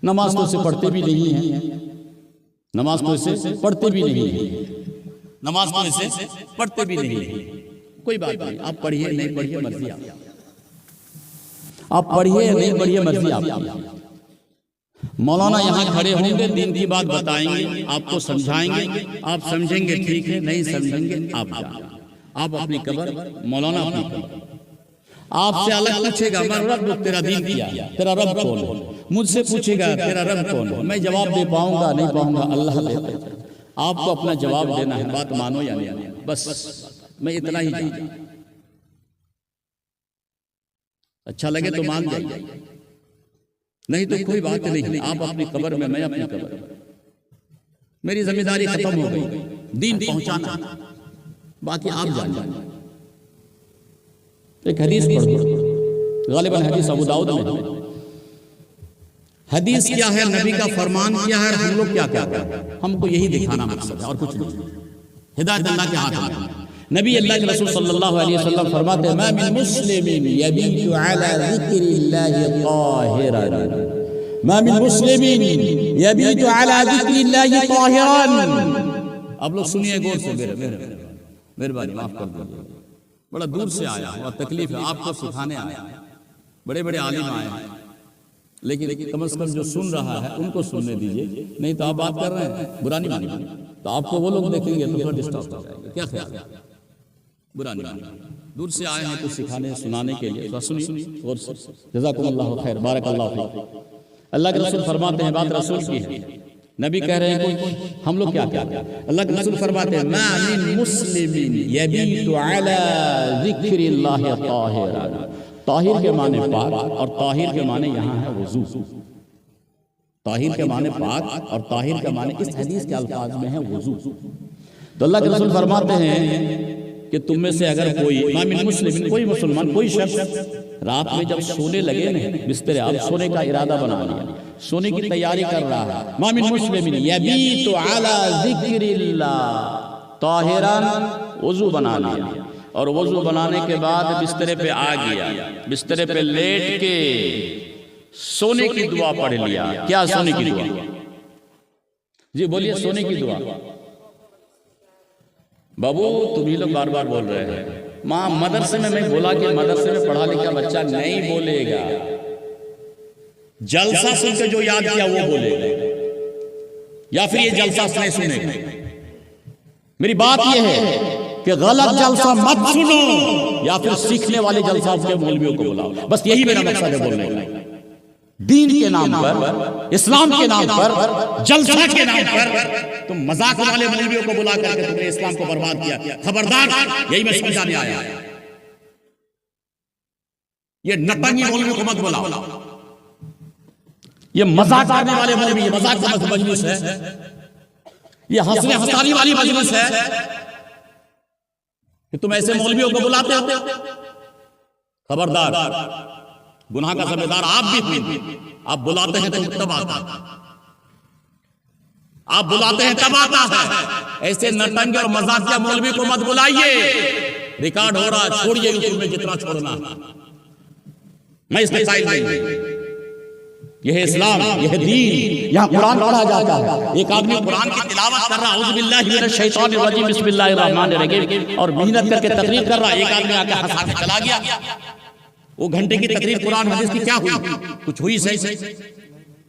नमाज तो से पढ़ते भी नहीं हैं, नमाज तो से पढ़ते भी नहीं हैं, नमाज तो ऐसे पढ़ते भी नहीं है, कोई बात नहीं, आप पढ़िए नहीं पढ़िए मर्जी आप पढ़िए नहीं पढ़िए मर्जी आपकी। मौलाना यहाँ खड़े होंगे, दीन की बात बताएंगे, आपको समझाएंगे, आप समझेंगे ठीक है, नहीं समझेंगे आप अपनी कब्र, मौलाना अपनी कब्र। आपसे अलग पूछेगा मैं रब तेरा दीन किया, तेरा रब कौन है, मुझसे पूछेगा तेरा रब कौन है, मैं जवाब दे पाऊंगा नहीं पाऊंगा अल्लाह देता है। आपको अपना जवाब देना है, बात मानो या नहीं, बस मैं इतना ही जानता। अच्छा लगे तो मान जाइए, नहीं तो कोई बात नहीं, आप अपनी कब्र में, मैं अपनी कब्र में, मेरी जिम्मेदारी खत्म हो गई, दीन पहुंचाना, बाकी आप जान। एक हदीस पढ़ो, गालिबन हदीस अबू दाऊद में है। हदीस क्या है, नबी का फरमान क्या है, हम लोग क्या क्या है, हमको यही दिखाना मकसद है और कुछ नहीं। हिदायत अल्लाह के हाथ में। नबी अल्लाह के रसूल सल्लल्लाहु अलैहि वसल्लम फरमाते हैं, मा मिन मुस्लिमिन यबीतु अला ज़िक्रिल्लाहि ताहिरन, मा मिन मुस्लिमिन यबीतु अला ज़िक्रिल्लाहि ताहिरन। अब लोग सुनिए गौर से, मेहरबानी माफ कर दीजिए, बड़ा दूर से आया और तकलीफ है, आपको सिखाने आया, बड़े बड़े आलिम आए हैं, लेकिन कम से कम जो सुन रहा है उनको सुनने दीजिए, नहीं तो आप बात कर रहे हैं बुरा नहीं मानिए, तो आपको वो लोग देखेंगे तो थोड़ा डिस्टर्ब हो जाएगा। क्या ख्याल है, बुरा नहीं मानिए, दूर से आए हैं कुछ सिखाने सुनाने के लिए, सुनिए और जज़ाकुमुल्लाहु खैर, बारकल्लाहु फीक। अल्लाह के रसूल फरमाते हैं, बात रसूल की है, नबी कह रहे हैं कोई, हम लोग क्या क्या, अल्लाह के रसूल फरमाते हैं, मा मिन मुस्लिमिन यबीतु अला ज़िक्रिल्लाहि ताहिरन। ताहिर के माने पाक और ताहिर के माने यहाँ है वजू। ताहिर के माने पाक और ताहिर के माने इस हदीस के अल्फाज में है वजू। तो अल्लाह के रसूल फरमाते हैं कि तुम में से अगर कोई, मा मिन मुस्लिमिन, कोई मुसलमान, कोई शख्स रात में जब सोने लगे न बिस्तरे, अब सोने का इरादा बना लिया, सोने की तैयारी कर रहा है, मा मिन मुस्लिमिन यबीतु अला ज़िक्रिल्लाह ताहिरन, वजू बना लिया और वजू बनाने के बाद बिस्तरे पे आ गया, बिस्तरे पे लेट के सोने की दुआ पढ़ लिया। क्या सोने की दुआ? जी बोलिए, सोने की दुआ। बाबू तुम ही लोग बार बार बोल रहे हैं। माँ मदरसे में मैं बोला कि मदरसे में पढ़ा लिखा बच्चा नहीं बोलेगा, जलसा सुनकर जो याद किया वो बोलेगा, या फिर ये जलसा नहीं सुनेगा। मेरी बात यह है कि गलत जलसा मत सुनो, या फिर सीखने वाले जलसा के मौलवियों को बुलाओ। बस यही मेरा मकसद है बोलने का। दीन के नाम पर, इस्लाम के नाम पर, जलसा के नाम पर तुम मजाक वाले मौलवियों को बुला करके तुमने इस्लाम को बर्बाद किया। खबरदार, यही मैं समझाने आया। ये नटंगी मौलवियों को मत बुलाओ, ये मजाक करने वाले मौलवी, ये मजाक का मजलिस है, ये हंसने हंसाने वाली मजलिस है कि तुम ऐसे मौलवियों को बुलाते हो। खबरदार, गुनाह का जिम्मेदार आप भी। आप बुलाते हैं तो तब आता है, आप बुलाते हैं तब आता है। ऐसे नटंगे और मजाकिया मौलवी को मत बुलाइए। रिकॉर्ड हो रहा, छोड़िए यूट्यूब में जितना छोड़ना। मैं इसमें साइड नहीं। यह इस्लाम, यह दीन, यहाँ कुरान पढ़ा जाता है। एक आदमी कुरान की तिलावत कर रहा है, औज़ु बिल्लाहि मिनश शैतानिर रजीम, बिस्मिल्लाहिर रहमानिर रहीम, और मेहनत करके तकरीर कर रहा है। एक आदमी आकर हंसा के चला गया। वो घंटे की तकरीर कुरान हदीस की क्या हुई? कुछ हुई सही?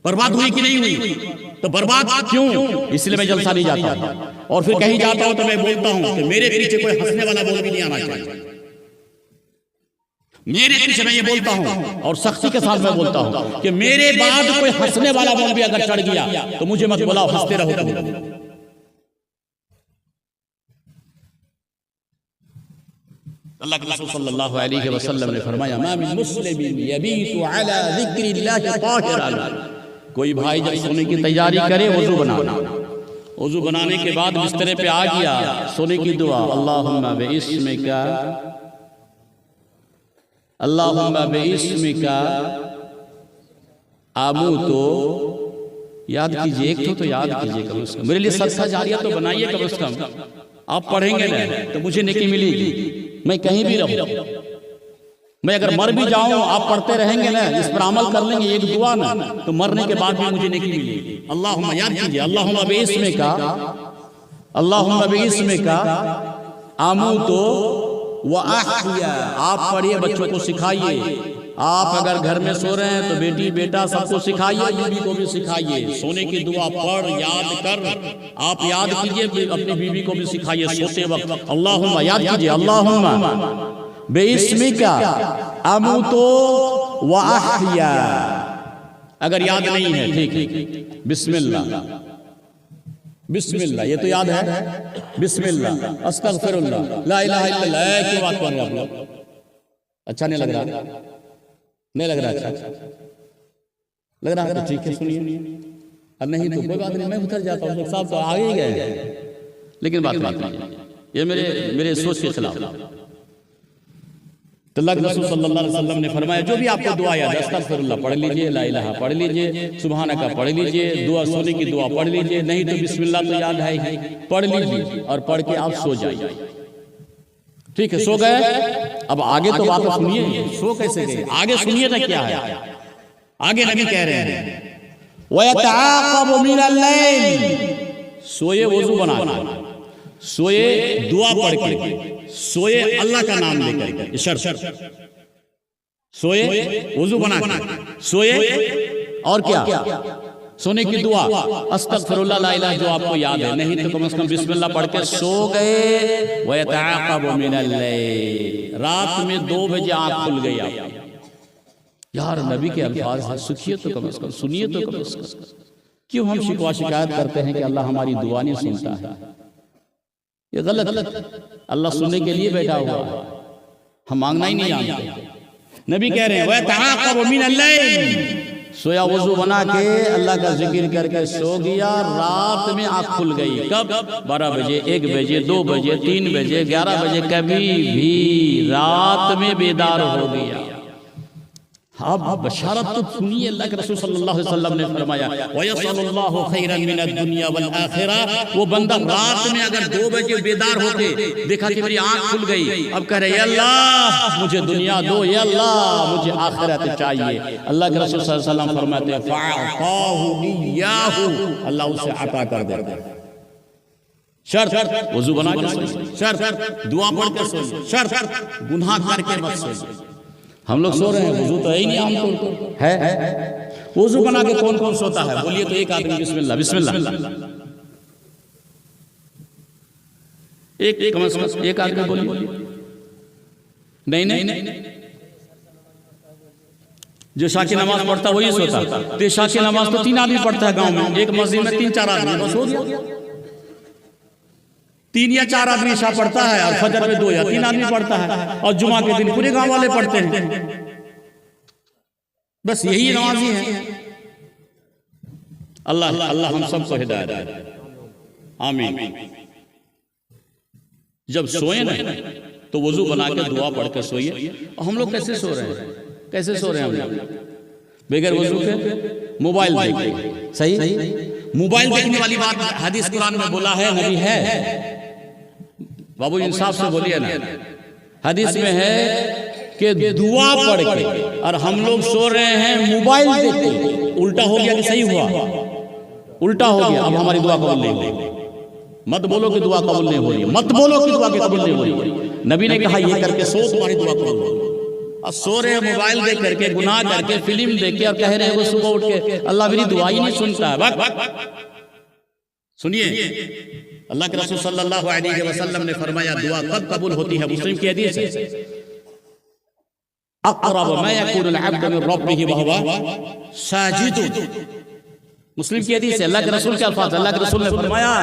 बर्बाद हुई कि नहीं हुई? तो बर्बाद क्यों? इसलिए मैं जलसा नहीं जाता। और फिर कहीं जाता हूं तो मैं बोलता हूं कि मेरे पीछे कोई हंसने वाला मौलवी नहीं आना चाहिए। मेरे पीछे मैं ये बोलता हूं और सख्ती के साथ मैं बोलता हूं कि मेरे बाद कोई हंसने वाला मौलवी अगर चढ़ गया तो मुझे मत बुलाओ, हंसते रहो। अल्लाह के रसूल सल्लल्लाहु अलैहि वसल्लम ने फरमाया, मा मिन मुस्लिमिन यबीतु अला ज़िक्रिल्लाहि ताहिरन। कोई भाई जब सोने की तैयारी करे, वजू बनाना, वजू बनाने के बाद बिस्तरे पे आ गया, सोने की दुआ, अल्लाहुम्मा बिइस्मिका, अल्लाहुम्मा बिइस्मिका आमूतु। याद कीजिए, एक तो याद कीजिए कम से कम। मेरे लिए सदका जारिया तो बनाइए कम से कम। आप पढ़ेंगे ना तो मुझे नेकी मिलेगी। मैं कहीं भी रहूं, मैं अगर मर भी जाऊं, आप पढ़ते रहेंगे ना, इस पर अमल कर लेंगे, एक दुआ ना, तो मरने के बाद भी मुझे नेकी मिलेगी। अल्लाहुम्मा, याद कीजिए, अल्लाहुम्मा बिइस्मिका अल्लाहुम्मा बिइस्मिका अमूतु व अहया। आप पढ़िए, बच्चों को सिखाइए। आप अगर घर में सो रहे हैं तो बेटी बेटा सबको सिखाइए, बीवी को भी सिखाइए। सोने की दुआ पढ़, याद कर, आप याद कीजिए, अपनी बीवी को भी सिखाइए सोते वक्त। अल्लाहुम्मा याद कीजिए, अल्लाहुम्मा बिइस्मिका अमूतु व अहया। अगर याद नहीं है ठीक है, बिस्मिल्लाह बिस्मिल्लाह, ये तो याद है, बिस्मिल्लाह अस्तगफिरुल्लाह ला इलाहा इल्लल्लाह। क्यों बात कर रहे हैं आप लोग? अच्छा नहीं लग रहा? नहीं लग रहा? अच्छा लग रहा है तो ठीक है, सुनिए। और नहीं तो कोई बात नहीं, मैं उतर जाता हूँ। साहब तो आगे ही गए, लेकिन बात नहीं, ये मेरे सोच के खिलाफ। तो अल्लाह के रसूल सल्लल्लाहु अलैहि वसल्लम ने फरमाया, जो भी आपको दुआ याद है, अस्तगफिरुल्लाह पढ़ लीजिए, ला इलाहा पढ़ लीजिए, सुबहानका पढ़ लीजिए, दुआ सोने की दुआ पढ़ लीजिए, नहीं तो बिस्मिल्लाह तो याद है ही, पढ़ लीजिए और पढ़ के आप सो जाइए। ठीक है, सो गए। अब आगे तो बात सुनिए, सो कैसे गए आगे सुनिए ना क्या है। आगे नबी कह रहे हैं वयतआक़बु मिनल लैल, सोए वजू बना, सोए दुआ पढ़ के, सोए अल्लाह का नाम लेकर के, शर्त सोए वजू बना के, सोए और क्या, सोने की दुआ अस्तगफिरुल्लाह ला इलाहा, जो आपको याद है, नहीं तो कम से कम बिस्मिल्लाह पढ़ के सो गए। वयतआक़बु मिनल लैल, रात में 2 बजे आँख खुल गई आपकी। यार नबी के अल्फाज हैं, सुखिए तो कम से कम, सुनिए तो कम से कम। क्यों हम शिकवा शिकायत करते हैं कि अल्लाह हमारी दुआ नहीं सुनता है? ये गलत। अल्लाह सुनने के लिए बैठा हुआ है, हम मांगना ही नहीं जानते। नबी कह रहे हैं वयतआक़बु मिनल लैल, सोया वजू बना के अल्लाह का जिक्र करके सो गया। रात में आँख खुल गई, कब? 12 बजे, 1 बजे, 2 बजे, 3 बजे, 11 बजे, कभी भी रात में बेदार हो गया। अब बशारत तो सुनिए, अल्लाह के रसूल सल्लल्लाहु अलैहि वसल्लम ने फरमाया वयसअलुल्लाहु खैरन मिनद दुनिया वल आखिरह। वो बंदा रात में अगर 2 बजे बेदार होके देखा कि मेरी आंख खुल गई, अब कह रहे अल्लाह मुझे दुनिया दो, या अल्लाह मुझे आखिरत चाहिए। अल्लाह के रसूल सल्लल्लाहु अलैहि वसल्लम फरमाते हैं फ़अताहु इय्याहु, अल्लाह उसे अता कर देता है। शर्त वजू बना के सोइए, शर्त दुआ पढ़ के सोइए, शर्त गुनाह करके मत सोइए। हम लोग सो रहे हैं, वजू तो है ही नहीं, आमतौर है। वजू बना के कौन कौन सोता है? बोलिए तो एक आदमी बिस्मिल्लाह बिस्मिल्लाह, एक कम से कम एक आदमी बोलिए। नहीं, जो इशा की नमाज पढ़ता वही सोता। तो इशा की नमाज तो 3 आदमी पढ़ता है गांव में, एक मस्जिद में 3-4 आदमी, बस हो गया। 3 या 4 आदमी इशा पढ़ता है और फजर में 2 या 3 आदमी पढ़ता है, और जुमा के दिन पूरे गांव वाले पढ़ते हैं। बस यही नमाजी है। अल्लाह हम सबको हिदायत दे, आमीन। जब सोए ना तो वजू बना के दुआ पढ़ के सोइए। और हम लोग कैसे सो रहे हैं? कैसे सो रहे हैं हम लोग? बगैर वजू के मोबाइल देख के। सही, मोबाइल देखने वाली बात हदीस कुरान में बोला है, नबी है। बाबू इंसाफ से बोलिए ना। हदीस में है कि दुआ पढ़ के, और हम लोग सो रहे हैं मोबाइल देख के। उल्टा हो गया कि सही हुआ? उल्टा हो गया। अब हमारी दुआ कबूल नहीं होगी। मत बोलो कि दुआ कबूल नहीं हो रही है, मत बोलो कि दुआ कबूल नहीं हो रही है। नबी ने कहा ये करके सो, तुम्हारी दुआ कबूल होगी। और सो रहे हैं मोबाइल देख करके, गुनाह करके, फिल्म देख के, और कह रहे हैं वो सुबह उठ के अल्लाह मेरी दुआ ही नहीं सुनता है। सुनिए, अल्लाह के रसूल सल्लल्लाहु अलैहि वसल्लम ने फरमाया दुआ कब कबूल होती है? मुस्लिम की हदीस है, अक़रब मा यकूनुल अब्दु मिन रब्बिही व हुवा साजिद। मुस्लिम की हदीस है, अल्लाह के रसूल के अल्फाज। अल्लाह के रसूल ने फरमाया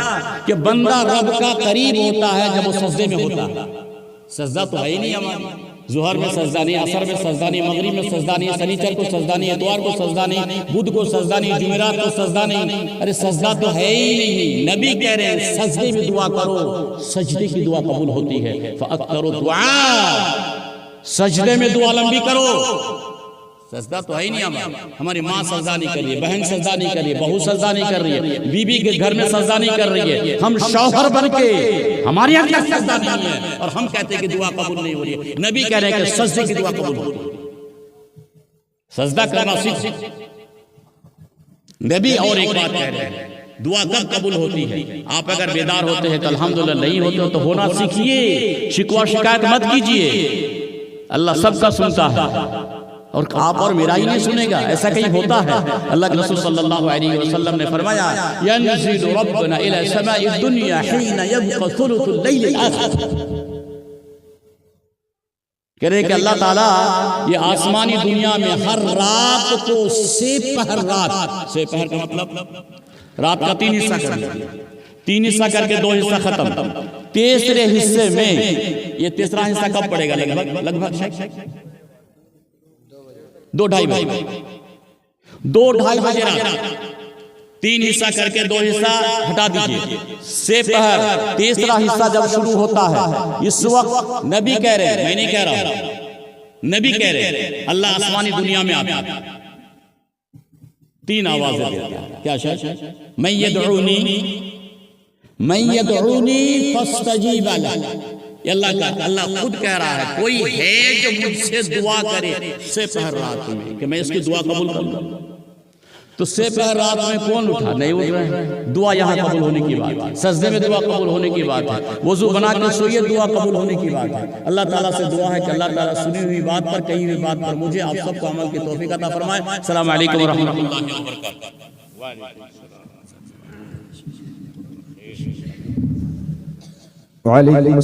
कि बंदा रब का करीब होता है जब वो सजदे में होता है। सजदा तो है ही नहीं हमारा। ज़ोहर में सजदा नहीं, असर में सजदा नहीं, मगरिब में सजदा नहीं, शनिचर को सजदा नहीं, इतवार को सजदा नहीं, बुध को सजदा नहीं, जुमेरात को सजदा नहीं। अरे सजदा तो है ही नहीं। नबी कह रहे हैं सजदे में दुआ करो, सजदे की दुआ कबूल होती है। फ़अक्तरू दुआ, सजदे में दुआ लंबी करो। सजदा तो है ही नहीं हमारा। हमारी माँ सजदा नहीं कर रही है, बहन सजदा नहीं कर रही है, बहू सजदा नहीं कर रही है, बीबी के घर में सजदा नहीं कर रही है। हम शौहर बन के हमारे यहाँ क्या सजदा नहीं है, और हम कहते हैं कि दुआ कबूल नहीं हो रही है। नबी कह रहे हैं कि सजदे की दुआ कबूल होती है। सजदा करना सीख। नबी और एक बात कह रहे हैं, दुआ कब कबूल होती है? आप अगर बेदार होते हैं तो अल्हम्दुलिल्लाह, नहीं होते हो तो होना सीखिए। शिकवा शिकायत मत कीजिए, अल्लाह सबका सुनता है और आप और मेरा ही नहीं सुनेगा, ऐसा कहीं होता है? अल्लाह के रसूल सल्लल्लाहु अलैहि वसल्लम ने फरमाया, यनज़िलु रब्बुना इला समाई दुनिया हीना यब्का सुलुसुल लैलिल आखिर। कह रहे कि अल्लाह ताला ये आसमानी दुनिया में हर रात को सेपहर रात, सेपहर का मतलब रात का 3 हिस्सा कर दिया, 3 हिस्सा करके 2 हिस्सा खत्म, तीसरे हिस्से में ये तीसरा हिस्सा कब पड़ेगा? लगभग 2-2:30 बजे, 2-2:30 बजे रात। 3 हिस्सा करके 2 हिस्सा हटा दीजिए, सेपहर तीसरा हिस्सा जब शुरू होता है, इस वक्त नबी कह रहे हैं, मैं नहीं कह रहा, नबी कह रहे हैं, अल्लाह आसमानी दुनिया में आता है, 3 आवाजें देता है। क्या शायद मैं यदऊनी फस्तजीब लह, अल्लाह खुद कह रहा है, कोई है जो मुझसे दुआ करे सेपहर रात में कि मैं इसकी दुआ कबूल करूंगा। तो सेपहर रात में कौन उठा? नहीं उठ रहे हैं। दुआ यहाँ कबूल होने की बात है, सजदे में दुआ कबूल होने की बात है, वजू बना के सोइए, दुआ कबूल होने की बात है। अल्लाह ताला से दुआ है कि अल्लाह ताला सुनी हुई बात पर, कही हुई बात पर मुझे आप सबको अमल की तौफीक अता फरमाए। अस्सलाम वालेकुम व रहमतुल्लाहि व बरकातहू। वालेकुम